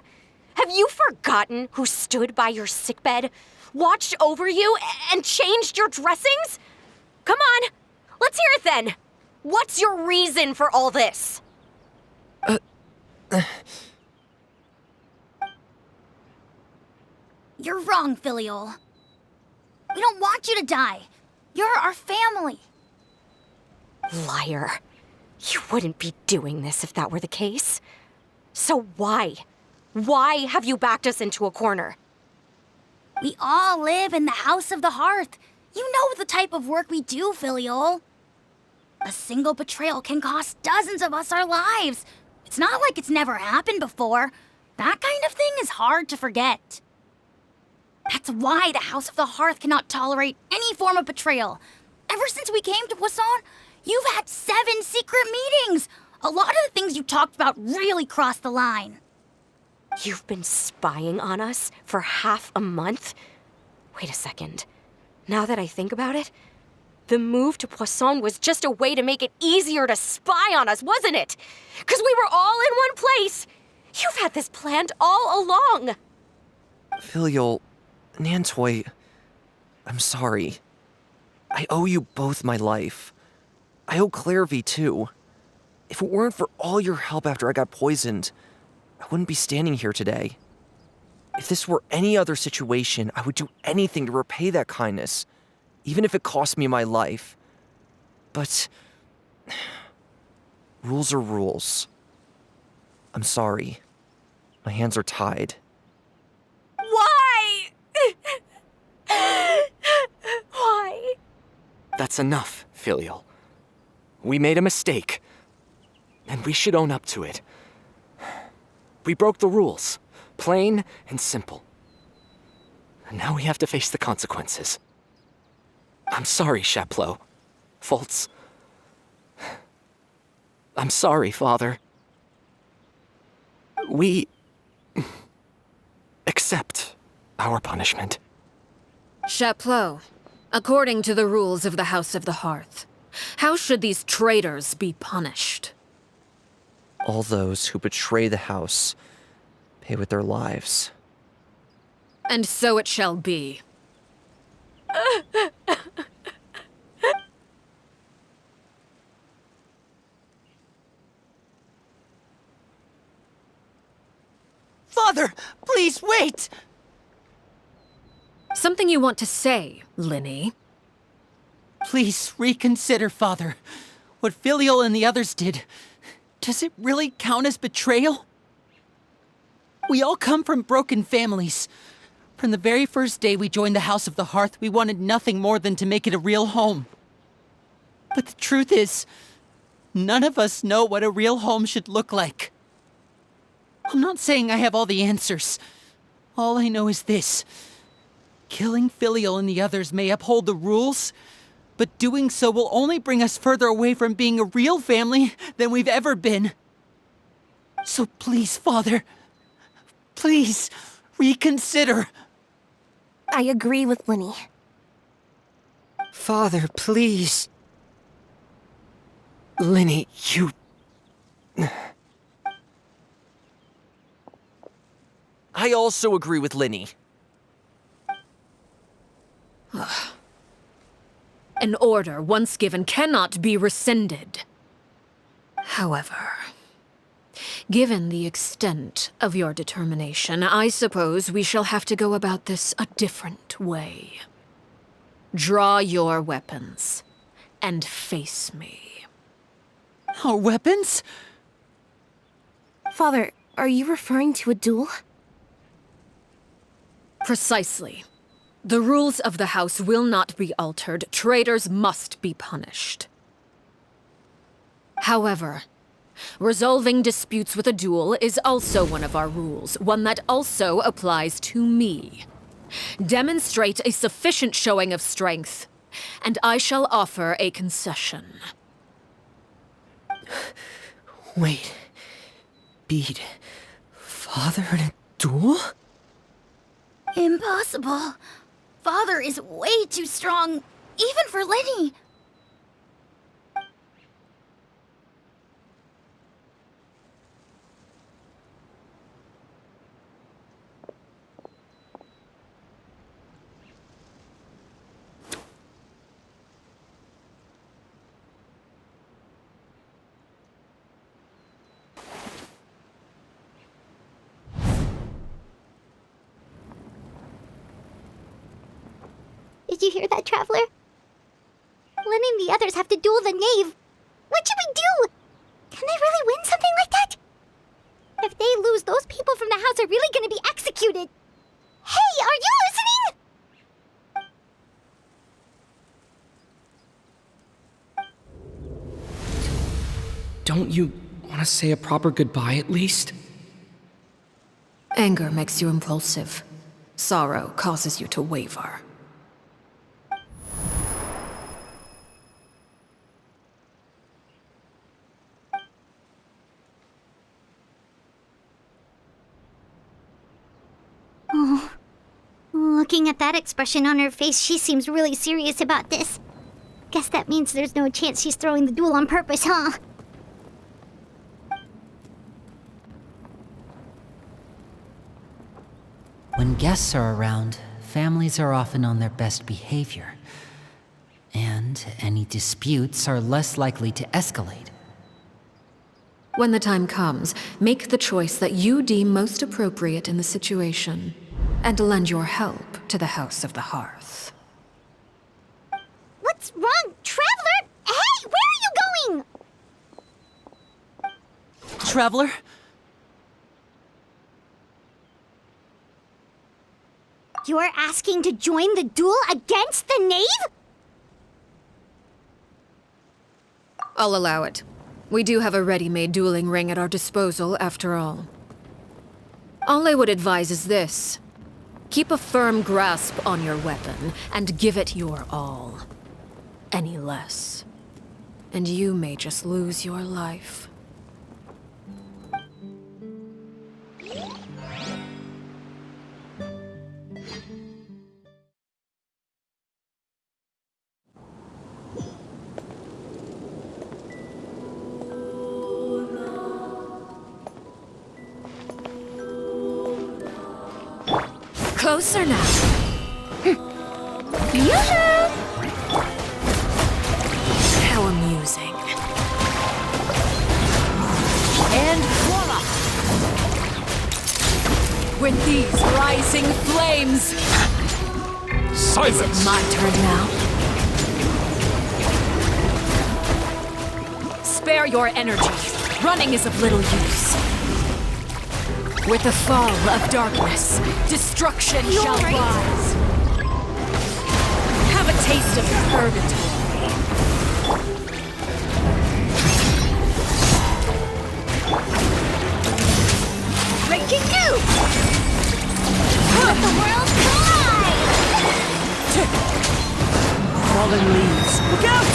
have you forgotten who stood by your sickbed, watched over you, and changed your dressings? Come on, let's hear it then. What's your reason for all this? You're wrong, Filial. We don't want you to die. You're our family. Liar. You wouldn't be doing this if that were the case. So why? Why have you backed us into a corner? We all live in the House of the Hearth. You know the type of work we do, Filial. A single betrayal can cost dozens of us our lives. It's not like it's never happened before. That kind of thing is hard to forget. That's why the House of the Hearth cannot tolerate any form of betrayal. Ever since we came to Poisson, you've had 7 secret meetings. A lot of the things you talked about really crossed the line. You've been spying on us for half a month? Wait a second. Now that I think about it, the move to Poisson was just a way to make it easier to spy on us, wasn't it? Because we were all in one place. You've had this planned all along. Filial, Nantoy, I'm sorry. I owe you both my life. I owe Clairvy too. If it weren't for all your help after I got poisoned, I wouldn't be standing here today. If this were any other situation, I would do anything to repay that kindness, even if it cost me my life. But rules are rules. I'm sorry. My hands are tied. Why? Why? That's enough, Filial. We made a mistake, and we should own up to it. We broke the rules, plain and simple. And now we have to face the consequences. I'm sorry, Chapleau. Fultz. I'm sorry, Father. We accept our punishment. Chapleau, according to the rules of the House of the Hearth, how should these traitors be punished? All those who betray the house pay with their lives. And so it shall be. Father, please wait! Something you want to say, Linny? Please reconsider, Father. What Filial and the others did, does it really count as betrayal? We all come from broken families. From the very first day we joined the House of the Hearth, we wanted nothing more than to make it a real home. But the truth is, none of us know what a real home should look like. I'm not saying I have all the answers. All I know is this. Killing Filial and the others may uphold the rules, but doing so will only bring us further away from being a real family than we've ever been. So please, Father, please reconsider. I agree with Linny. Father, please. Linny, you... I also agree with Linny. An order once given cannot be rescinded. However, given the extent of your determination, I suppose we shall have to go about this a different way. Draw your weapons and face me. Our weapons? Father, are you referring to a duel? Precisely. The rules of the house will not be altered. Traitors must be punished. However, resolving disputes with a duel is also one of our rules, one that also applies to me. Demonstrate a sufficient showing of strength, and I shall offer a concession. Wait. Beat Father in a duel? Impossible. father is way too strong, even for Lenny. Did you hear that, Traveler? Lenny and the others have to duel the knave. What should we do? Can they really win something like that? If they lose, those people from the house are really gonna be executed. Hey, are you listening? Don't you want to say a proper goodbye at least? Anger makes you impulsive. Sorrow causes you to waver. Looking at that expression on her face, she seems really serious about this. Guess that means there's no chance she's throwing the duel on purpose, huh? When guests are around, families are often on their best behavior. And any disputes are less likely to escalate. When the time comes, make the choice that you deem most appropriate in the situation, and lend your help to the House of the Hearth. What's wrong, Traveler? Hey, where are you going? Traveler? You're asking to join the duel against the knave? I'll allow it. We do have a ready-made dueling ring at our disposal, after all. All I would advise is this. Keep a firm grasp on your weapon, and give it your all. Any less, and you may just lose your life. Closer now. Yoo-hoo! How amusing. And voila! With these rising flames! Silence! Is it my turn now? Spare your energy. Running is of little use. With the fall of darkness, destruction shall rise. Have a taste of purgatory. Breaking news! Let the world collide! Fallen leaves. Look out!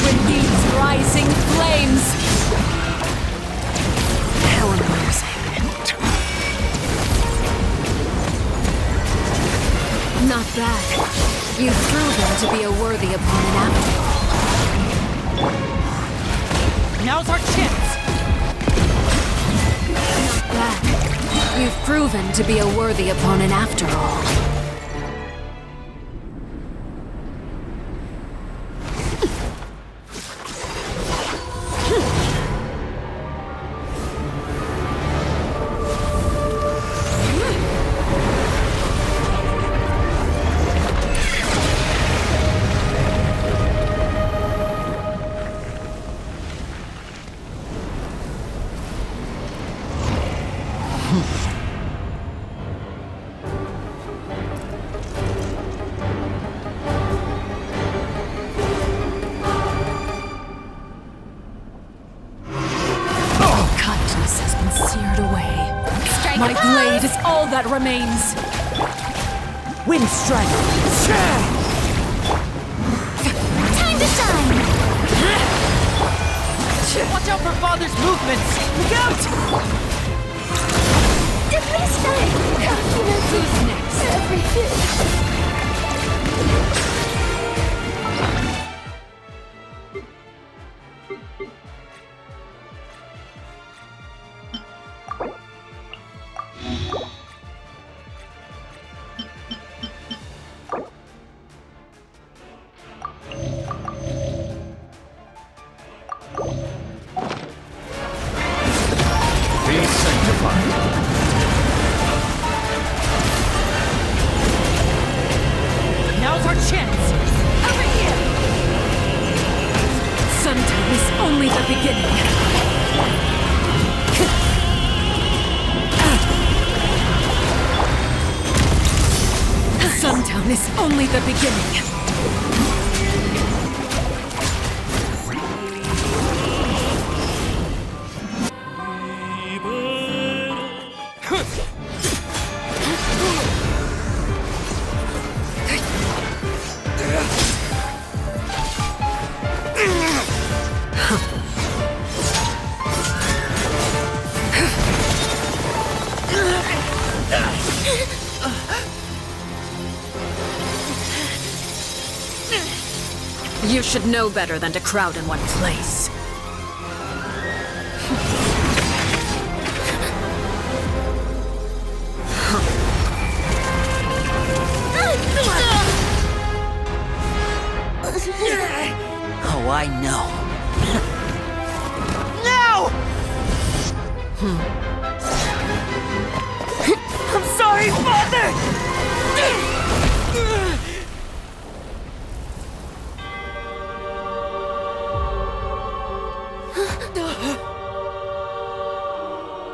With these rising flames! How amusing. Not bad. You've proven to be a worthy opponent after all. Now's our chance! Not bad. You've proven to be a worthy opponent after all. My blade is all that remains. Wind strike! Time to shine! Watch out for Father's movements! Look out! At least I documented everything. Be sanctified. Now's our chance! Over here! Sundown is only the beginning. Sundown is only the beginning. You should know better than to crowd in one place. Oh, I know. No! I'm sorry, Father!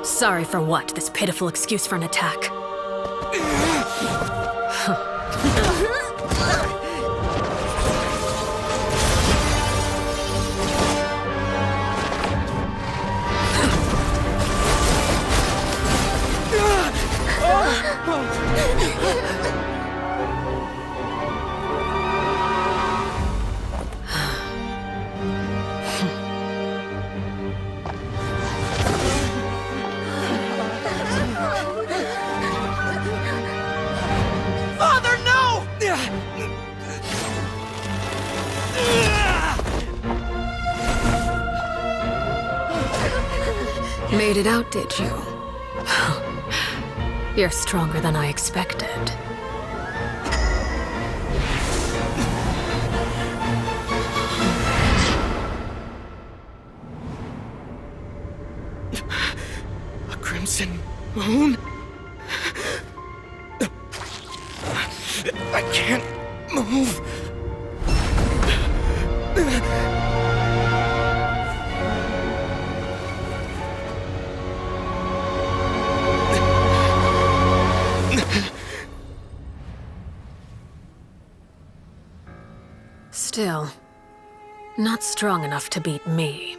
Sorry for what? This pitiful excuse for an attack. Father, no! Made it out, did you? You're stronger than I expected. A crimson moon? I can't move. Still, not strong enough to beat me.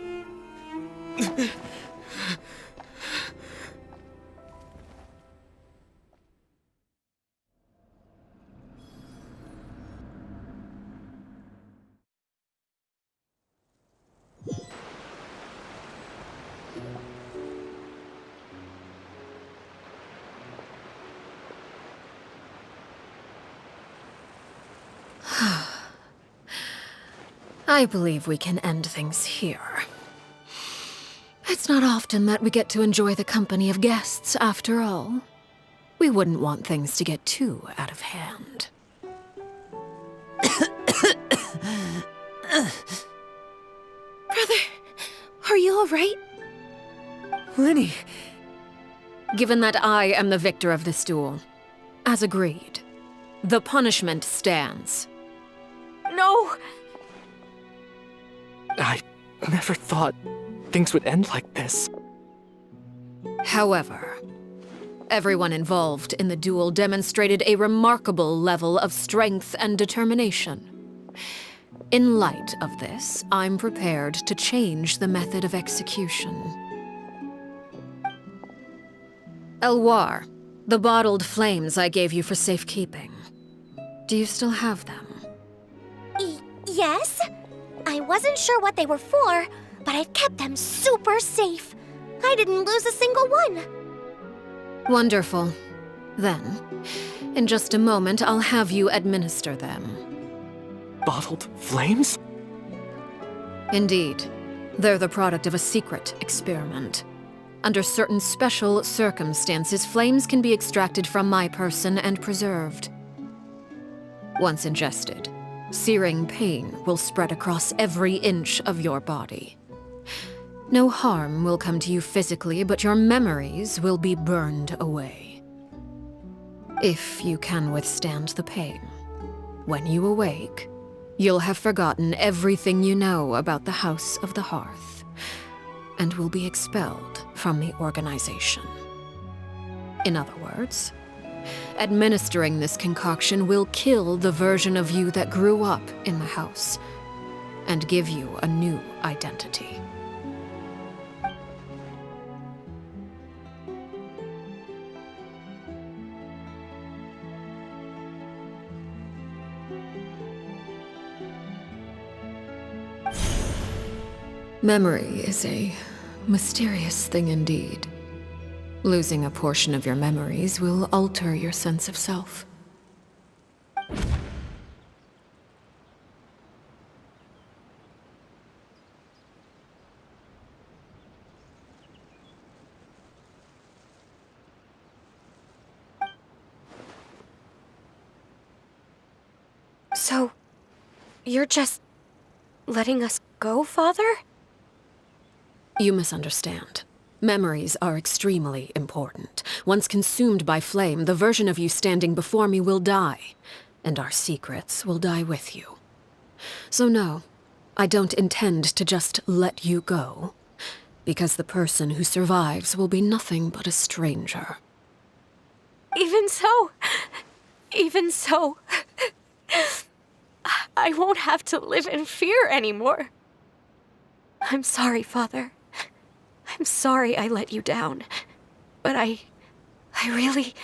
I believe we can end things here. It's not often that we get to enjoy the company of guests, after all. We wouldn't want things to get too out of hand. Brother, are you alright? Lenny. Given that I am the victor of this duel, as agreed, the punishment stands. No! I never thought things would end like this. However, everyone involved in the duel demonstrated a remarkable level of strength and determination. In light of this, I'm prepared to change the method of execution. Elwar, the bottled flames I gave you for safekeeping. Do you still have them? Yes? I wasn't sure what they were for, but I've kept them super safe. I didn't lose a single one. Wonderful. Then, in just a moment, I'll have you administer them. Bottled flames? Indeed. They're the product of a secret experiment. Under certain special circumstances, flames can be extracted from my person and preserved. Once ingested, searing pain will spread across every inch of your body. No harm will come to you physically, but your memories will be burned away. If you can withstand the pain, when you awake, you'll have forgotten everything you know about the House of the Hearth, and will be expelled from the organization. In other words, administering this concoction will kill the version of you that grew up in the house, and give you a new identity. Memory is a mysterious thing indeed. Losing a portion of your memories will alter your sense of self. So, you're just letting us go, Father? You misunderstand. Memories are extremely important. Once consumed by flame, the version of you standing before me will die, and our secrets will die with you. So no, I don't intend to just let you go, because the person who survives will be nothing but a stranger. Even so, I won't have to live in fear anymore. I'm sorry, Father. I'm sorry I let you down. But I really...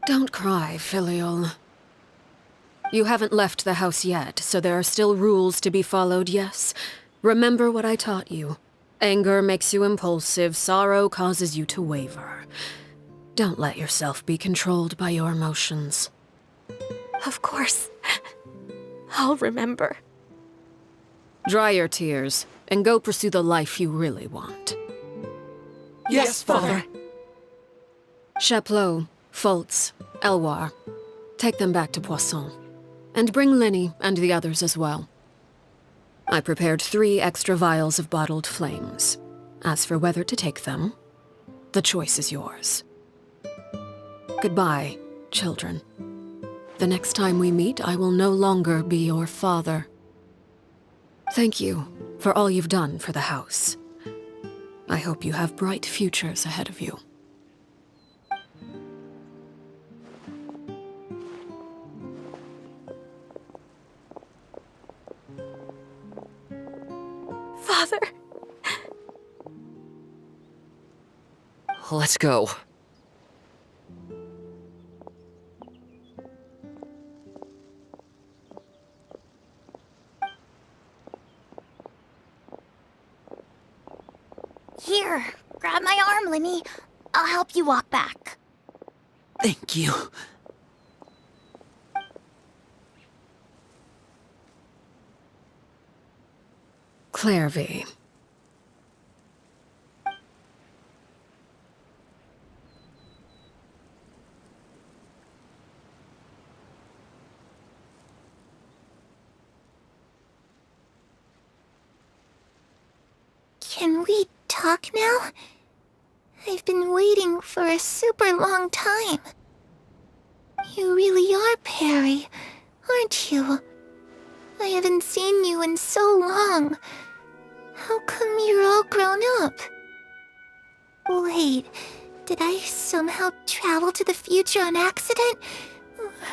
Don't cry, Filial. You haven't left the house yet, so there are still rules to be followed, yes? Remember what I taught you. Anger makes you impulsive, sorrow causes you to waver. Don't let yourself be controlled by your emotions. Of course. I'll remember. Dry your tears, and go pursue the life you really want. Yes, Father. Chaplot, Fultz, Elwar, take them back to Poisson. And bring Linny and the others as well. I prepared 3 extra vials of bottled flames. As for whether to take them, the choice is yours. Goodbye, children. The next time we meet, I will no longer be your father. Thank you for all you've done for the house. I hope you have bright futures ahead of you. Father. Let's go. Here, grab my arm, Linny. I'll help you walk back. Thank you. Clairvy. Can we talk now? I've been waiting for a super long time. You really are Perry, aren't you? I haven't seen you in so long. How come you're all grown up? Wait, did I somehow travel to the future on accident?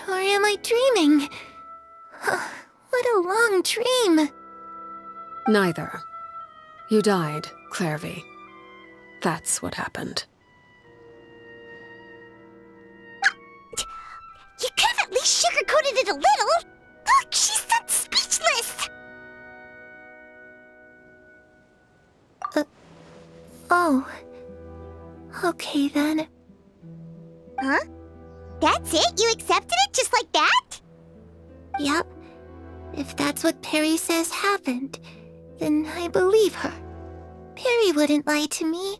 Or am I dreaming? What a long dream! Neither. You died, Clairvy. That's what happened. You could have at least sugarcoated it a little! Look, she's so speechless! Oh. Okay then. Huh? That's it? You accepted it just like that? Yep. If that's what Perry says happened, then I believe her. Perry wouldn't lie to me.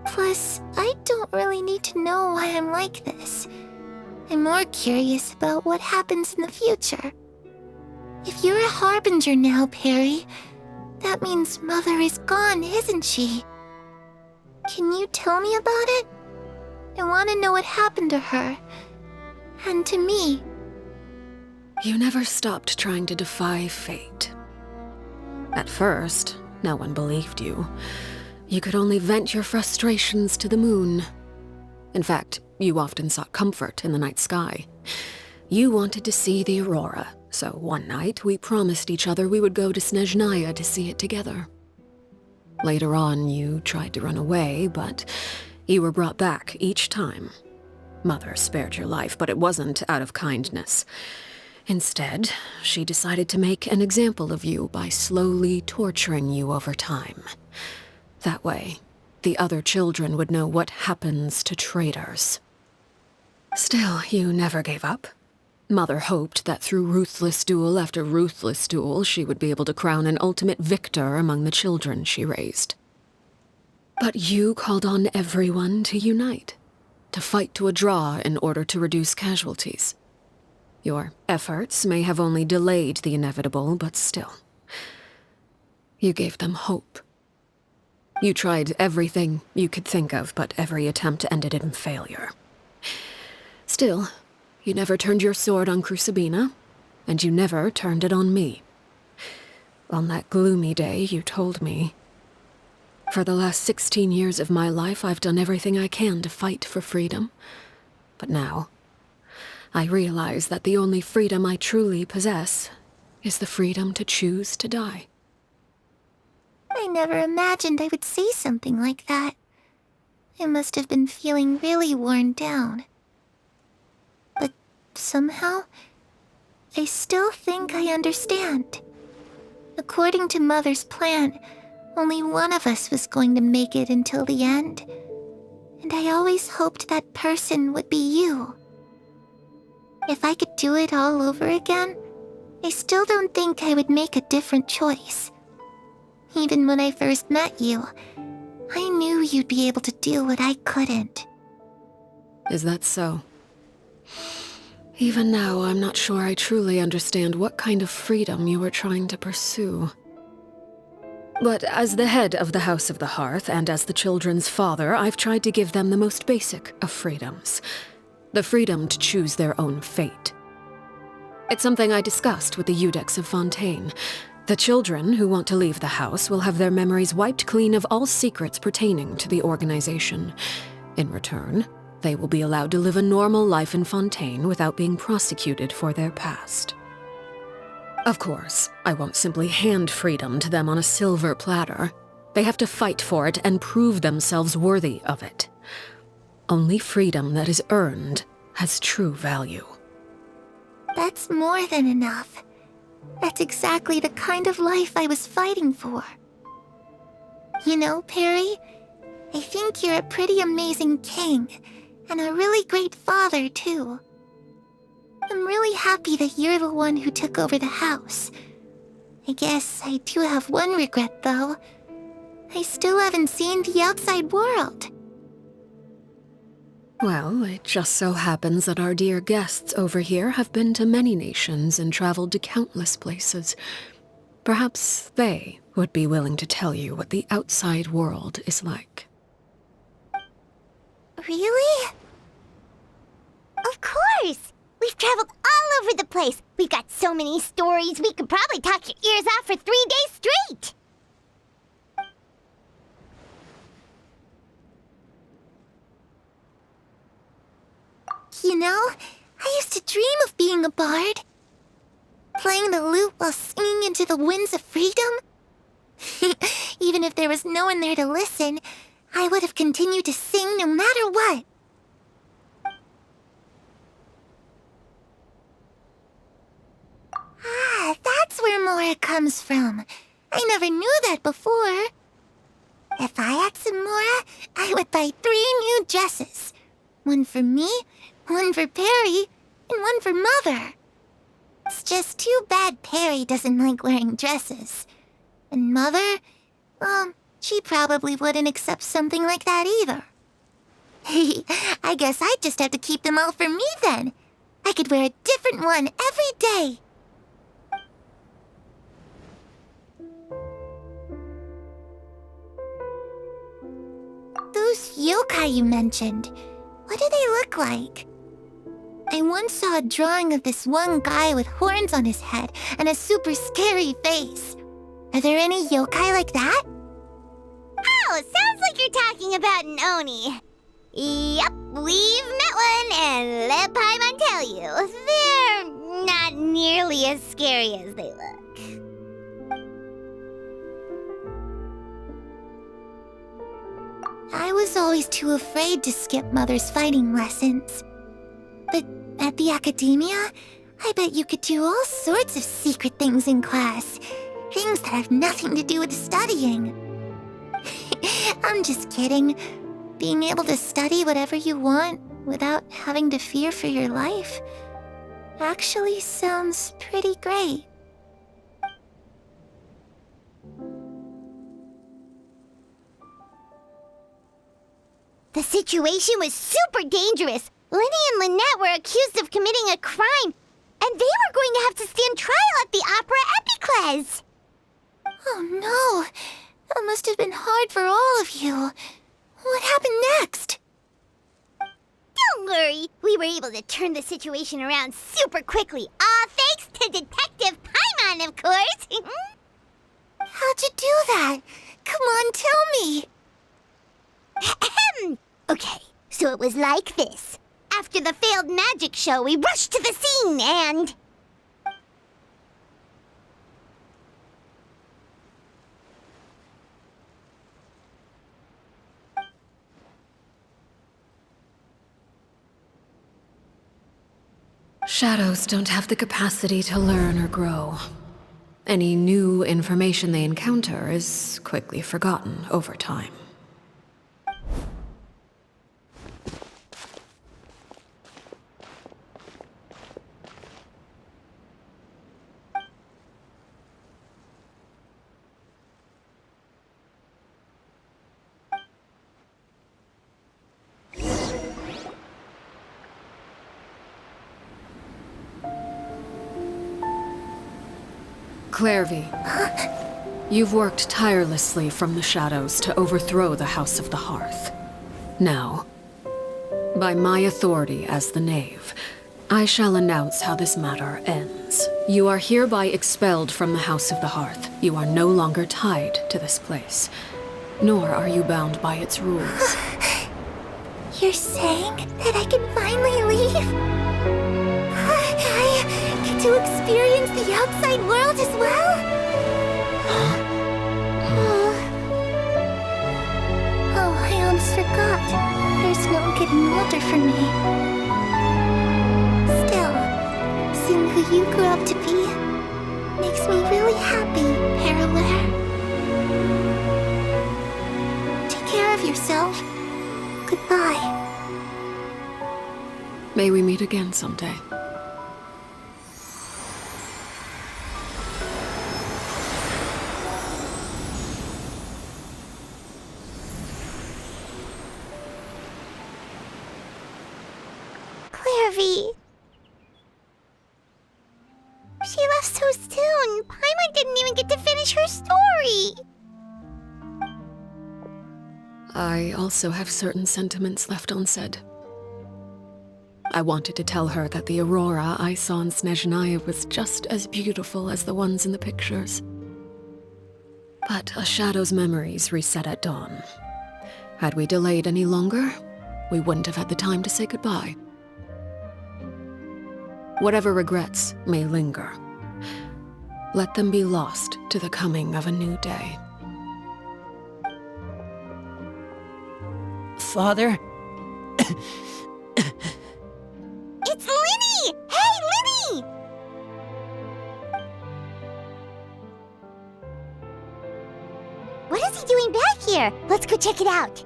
Plus, I don't really need to know why I'm like this. I'm more curious about what happens in the future. If you're a harbinger now, Perry, that means Mother is gone, isn't she? Can you tell me about it? I want to know what happened to her. And to me. You never stopped trying to defy fate. At first, no one believed you. You could only vent your frustrations to the moon. In fact, you often sought comfort in the night sky. You wanted to see the aurora, so one night we promised each other we would go to Snezhnaya to see it together. Later on, you tried to run away, but you were brought back each time. Mother spared your life, but it wasn't out of kindness. Instead, she decided to make an example of you by slowly torturing you over time. That way, the other children would know what happens to traitors. Still, you never gave up. Mother hoped that through ruthless duel after ruthless duel, she would be able to crown an ultimate victor among the children she raised. But you called on everyone to unite, to fight to a draw in order to reduce casualties. Your efforts may have only delayed the inevitable, but still. You gave them hope. You tried everything you could think of, but every attempt ended in failure. Still, you never turned your sword on Crucibina, and you never turned it on me. On that gloomy day, you told me, "For the last 16 years of my life, I've done everything I can to fight for freedom. But now, I realize that the only freedom I truly possess is the freedom to choose to die." I never imagined I would say something like that. I must have been feeling really worn down. But somehow, I still think I understand. According to Mother's plan, only one of us was going to make it until the end. And I always hoped that person would be you. If I could do it all over again, I still don't think I would make a different choice. Even when I first met you, I knew you'd be able to do what I couldn't. Is that so? Even now, I'm not sure I truly understand what kind of freedom you were trying to pursue. But as the head of the House of the Hearth, and as the children's father, I've tried to give them the most basic of freedoms. The freedom to choose their own fate. It's something I discussed with the Iudex of Fontaine. The children who want to leave the house will have their memories wiped clean of all secrets pertaining to the organization. In return, they will be allowed to live a normal life in Fontaine without being prosecuted for their past. Of course, I won't simply hand freedom to them on a silver platter. They have to fight for it and prove themselves worthy of it. Only freedom that is earned has true value. That's more than enough. That's exactly the kind of life I was fighting for. You know, Perry, I think you're a pretty amazing king, and a really great father, too. I'm really happy that you're the one who took over the house. I guess I do have one regret, though. I still haven't seen the outside world. Well, it just so happens that our dear guests over here have been to many nations and traveled to countless places. Perhaps they would be willing to tell you what the outside world is like. Really? Of course! We've traveled all over the place. We've got so many stories, we could probably talk your ears off for 3 days straight! You know, I used to dream of being a bard. Playing the lute while singing into the winds of freedom. Even if there was no one there to listen, I would have continued to sing no matter what. Ah, that's where Mora comes from. I never knew that before. If I had some Mora, I would buy 3 new dresses. One for me, one for Perry, and one for Mother. It's just too bad Perry doesn't like wearing dresses. And Mother, well, she probably wouldn't accept something like that either. I guess I'd just have to keep them all for me then. I could wear a different one every day. Those yokai you mentioned, what do they look like? I once saw a drawing of this one guy with horns on his head and a super scary face. Are there any yokai like that? Oh, sounds like you're talking about an Oni. Yep, we've met one, and let Paimon tell you, they're not nearly as scary as they look. I was always too afraid to skip Mother's fighting lessons. But at the academia, I bet you could do all sorts of secret things in class. Things that have nothing to do with studying. I'm just kidding. Being able to study whatever you want without having to fear for your life actually sounds pretty great. The situation was super dangerous. Lenny and Lynette were accused of committing a crime, and they were going to have to stand trial at the Opera Epicles. Oh no, that must have been hard for all of you. What happened next? Don't worry, we were able to turn the situation around super quickly, all thanks to Detective Paimon, of course. How'd you do that? Come on, tell me. Okay, so it was like this. After the failed magic show, we rushed to the scene and... Shadows don't have the capacity to learn or grow. Any new information they encounter is quickly forgotten over time. Clairvy, you've worked tirelessly from the shadows to overthrow the House of the Hearth. Now, by my authority as the Knave, I shall announce how this matter ends. You are hereby expelled from the House of the Hearth. You are no longer tied to this place, nor are you bound by its rules. You're saying that I can finally leave? I get to experience the outside world as well? Oh, I almost forgot. There's no getting older for me. Still, seeing who you grew up to be makes me really happy, Parallel. Take care of yourself. Goodbye. May we meet again someday. Clairvy. She left so soon. Paimon didn't even get to finish her story. I also have certain sentiments left unsaid. I wanted to tell her that the aurora I saw in Snezhnaya was just as beautiful as the ones in the pictures. But a shadow's memories reset at dawn. Had we delayed any longer, we wouldn't have had the time to say goodbye. Whatever regrets may linger, let them be lost to the coming of a new day. Father? It's Linny! Hey, Linny! What is he doing back here? Let's go check it out.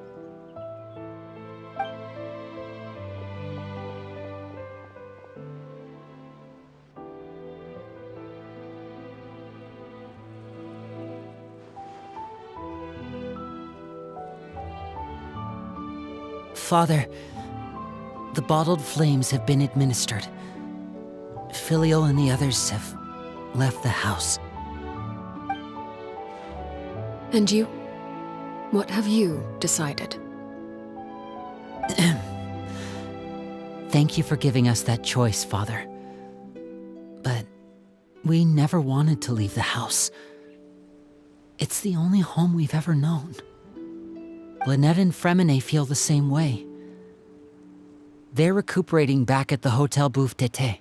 Father, the bottled flames have been administered. Filio and the others have left the house. And you? What have you decided? Thank you for giving us that choice, Father. But we never wanted to leave the house. It's the only home we've ever known. Lynette and Fremine feel the same way. They're recuperating back at the Hotel Bouffe d'été.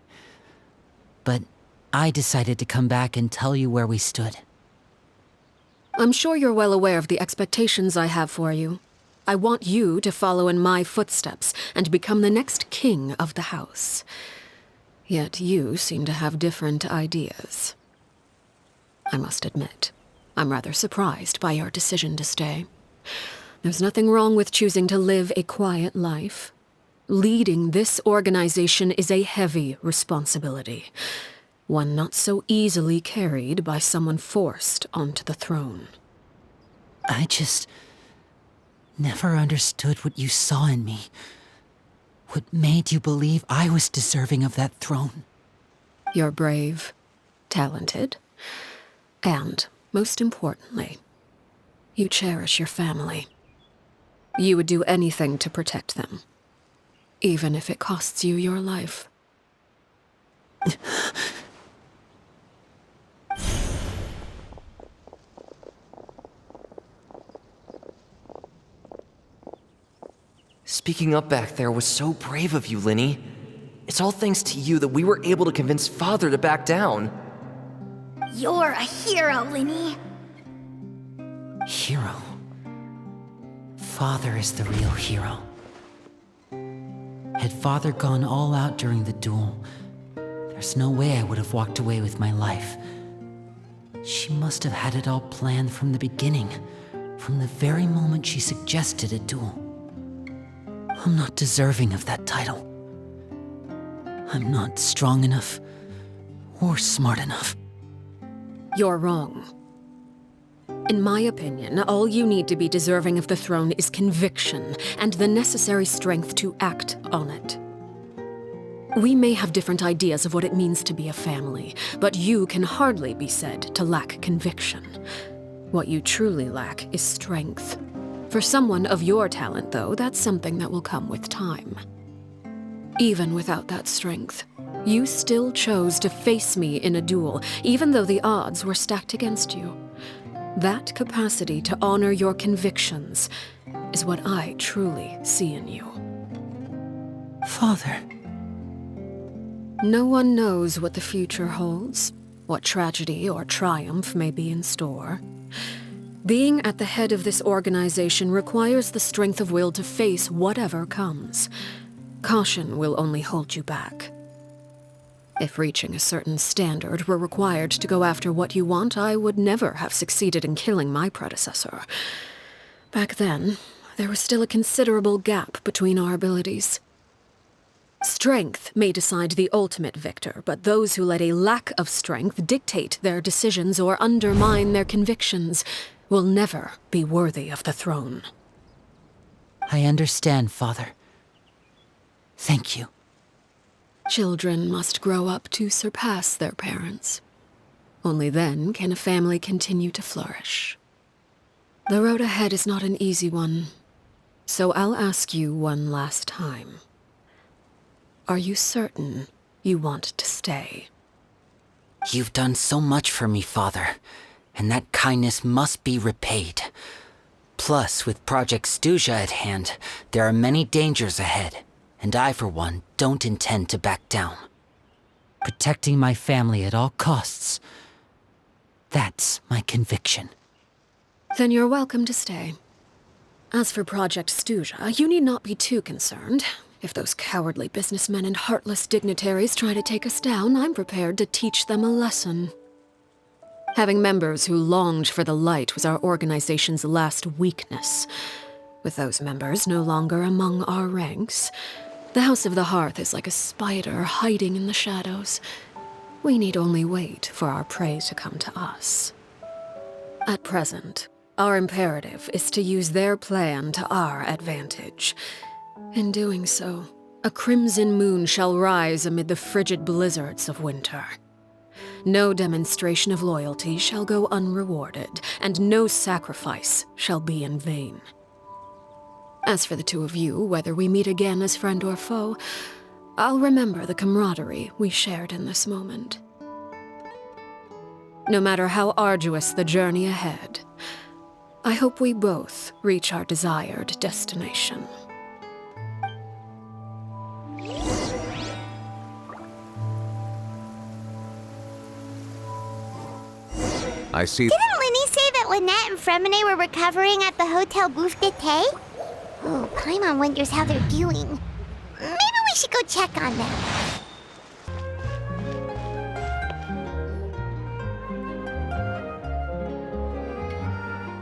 But I decided to come back and tell you where we stood. I'm sure you're well aware of the expectations I have for you. I want you to follow in my footsteps and become the next king of the house. Yet you seem to have different ideas. I must admit, I'm rather surprised by your decision to stay. There's nothing wrong with choosing to live a quiet life. Leading this organization is a heavy responsibility, one not so easily carried by someone forced onto the throne. I just never understood what you saw in me. What made you believe I was deserving of that throne? You're brave, talented, and, most importantly, you cherish your family. You would do anything to protect them, even if it costs you your life. Speaking up back there was so brave of you, Linny. It's all thanks to you that we were able to convince Father to back down. You're a hero, Linny. Hero? Father is the real hero. Had Father gone all out during the duel, there's no way I would have walked away with my life. She must have had it all planned from the beginning, from the very moment she suggested a duel. I'm not deserving of that title. I'm not strong enough or smart enough. You're wrong. In my opinion, all you need to be deserving of the throne is conviction and the necessary strength to act on it. We may have different ideas of what it means to be a family, but you can hardly be said to lack conviction. What you truly lack is strength. For someone of your talent, though, that's something that will come with time. Even without that strength, you still chose to face me in a duel, even though the odds were stacked against you. That capacity to honor your convictions is what I truly see in you. Father. No one knows what the future holds, what tragedy or triumph may be in store. Being at the head of this organization requires the strength of will to face whatever comes. Caution will only hold you back. If reaching a certain standard were required to go after what you want, I would never have succeeded in killing my predecessor. Back then, there was still a considerable gap between our abilities. Strength may decide the ultimate victor, but those who let a lack of strength dictate their decisions or undermine their convictions will never be worthy of the throne. I understand, Father. Thank you. Children must grow up to surpass their parents. Only then can a family continue to flourish. The road ahead is not an easy one, so I'll ask you one last time. Are you certain you want to stay? You've done so much for me, Father, and that kindness must be repaid. Plus, with Project Stuja at hand, there are many dangers ahead, and I, for one, don't intend to back down. Protecting my family at all costs, that's my conviction. Then you're welcome to stay. As for Project Stuja, you need not be too concerned. If those cowardly businessmen and heartless dignitaries try to take us down, I'm prepared to teach them a lesson. Having members who longed for the light was our organization's last weakness. With those members no longer among our ranks, the House of the Hearth is like a spider hiding in the shadows. We need only wait for our prey to come to us. At present, our imperative is to use their plan to our advantage. In doing so, a crimson moon shall rise amid the frigid blizzards of winter. No demonstration of loyalty shall go unrewarded, and no sacrifice shall be in vain. As for the two of you, whether we meet again as friend or foe, I'll remember the camaraderie we shared in this moment. No matter how arduous the journey ahead, I hope we both reach our desired destination. I see. Didn't Linny say that Lynette and Fremine were recovering at the Hotel Bouffe d'été? Oh, Paimon wonders how they're doing. Maybe we should go check on them.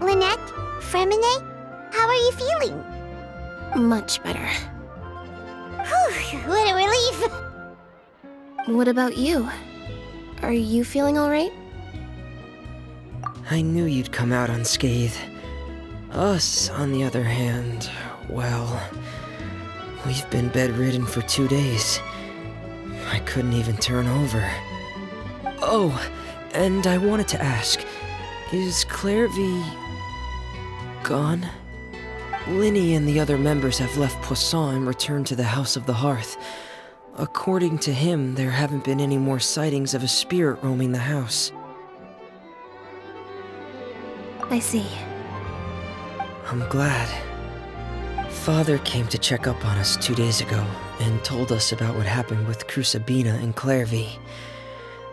Lynette? Fremine? How are you feeling? Much better. Whew, what a relief! What about you? Are you feeling alright? I knew you'd come out unscathed. Us, on the other hand, well, we've been bedridden for 2 days. I couldn't even turn over. Oh, and I wanted to ask, is Clairvy gone? Linny and the other members have left Poisson and returned to the House of the Hearth. According to him, there haven't been any more sightings of a spirit roaming the house. I see. I'm glad. Father came to check up on us 2 days ago and told us about what happened with Crusabina and Clairvy.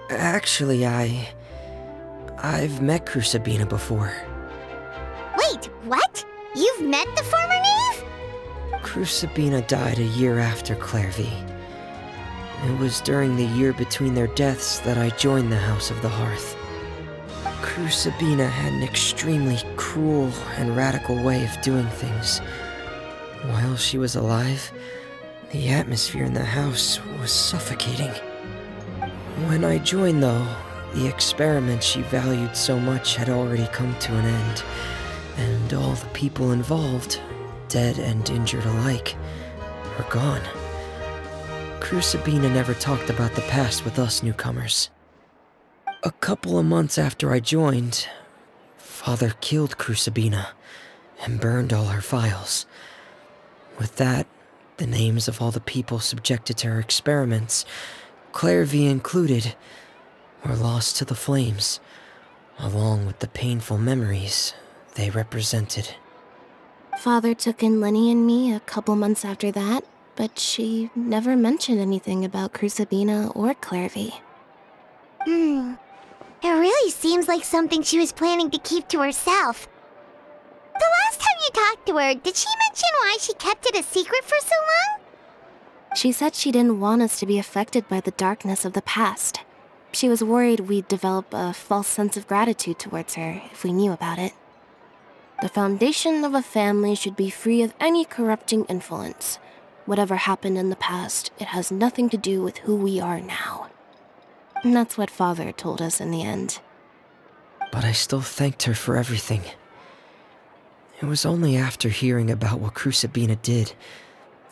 Actually, I've met Crusabina before. Wait, what? You've met the former knave? Crusabina died a year after Clairvy. It was during the year between their deaths that I joined the House of the Hearth. Crusabina had an extremely cruel and radical way of doing things. While she was alive, the atmosphere in the house was suffocating. When I joined, though, the experiment she valued so much had already come to an end, and all the people involved, dead and injured alike, were gone. Crusabina never talked about the past with us newcomers. A couple of months after I joined, Father killed Crusabina and burned all her files. With that, the names of all the people subjected to her experiments, Clairvy included, were lost to the flames, along with the painful memories they represented. Father took in Lenny and me a couple months after that, but she never mentioned anything about Crusabina or Clairvy. It really seems like something she was planning to keep to herself. The last time you talked to her, did she mention why she kept it a secret for so long? She said she didn't want us to be affected by the darkness of the past. She was worried we'd develop a false sense of gratitude towards her if we knew about it. The foundation of a family should be free of any corrupting influence. Whatever happened in the past, it has nothing to do with who we are now. And that's what Father told us in the end. But I still thanked her for everything. It was only after hearing about what Crusabina did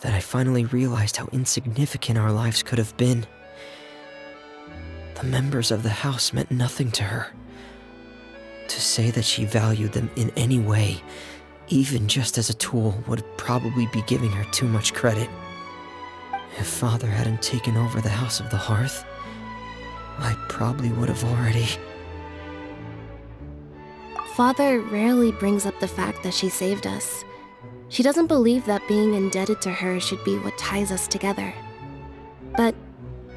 that I finally realized how insignificant our lives could have been. The members of the house meant nothing to her. To say that she valued them in any way, even just as a tool, would probably be giving her too much credit. If Father hadn't taken over the House of the Hearth, I probably would have already... Father rarely brings up the fact that she saved us. She doesn't believe that being indebted to her should be what ties us together. But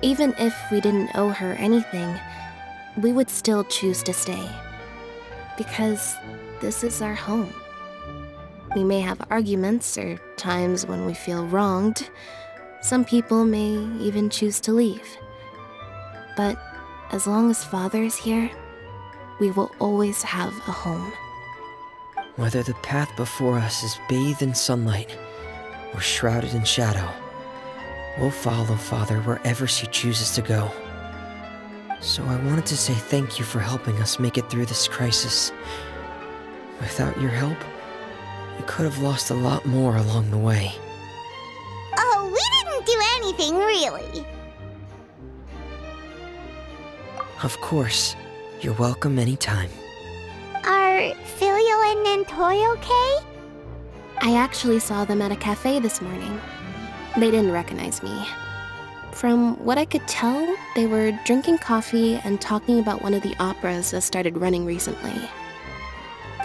even if we didn't owe her anything, we would still choose to stay. Because this is our home. We may have arguments or times when we feel wronged. Some people may even choose to leave. But as long as Father is here, we will always have a home. Whether the path before us is bathed in sunlight or shrouded in shadow, we'll follow Father wherever she chooses to go. So I wanted to say thank you for helping us make it through this crisis. Without your help, we could have lost a lot more along the way. do anything, really. Of course. You're welcome anytime. Are Filial and Nantoy okay? I actually saw them at a cafe this morning. They didn't recognize me. From what I could tell, they were drinking coffee and talking about one of the operas that started running recently.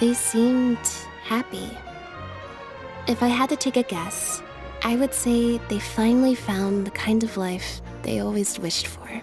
They seemed happy. If I had to take a guess, I would say they finally found the kind of life they always wished for.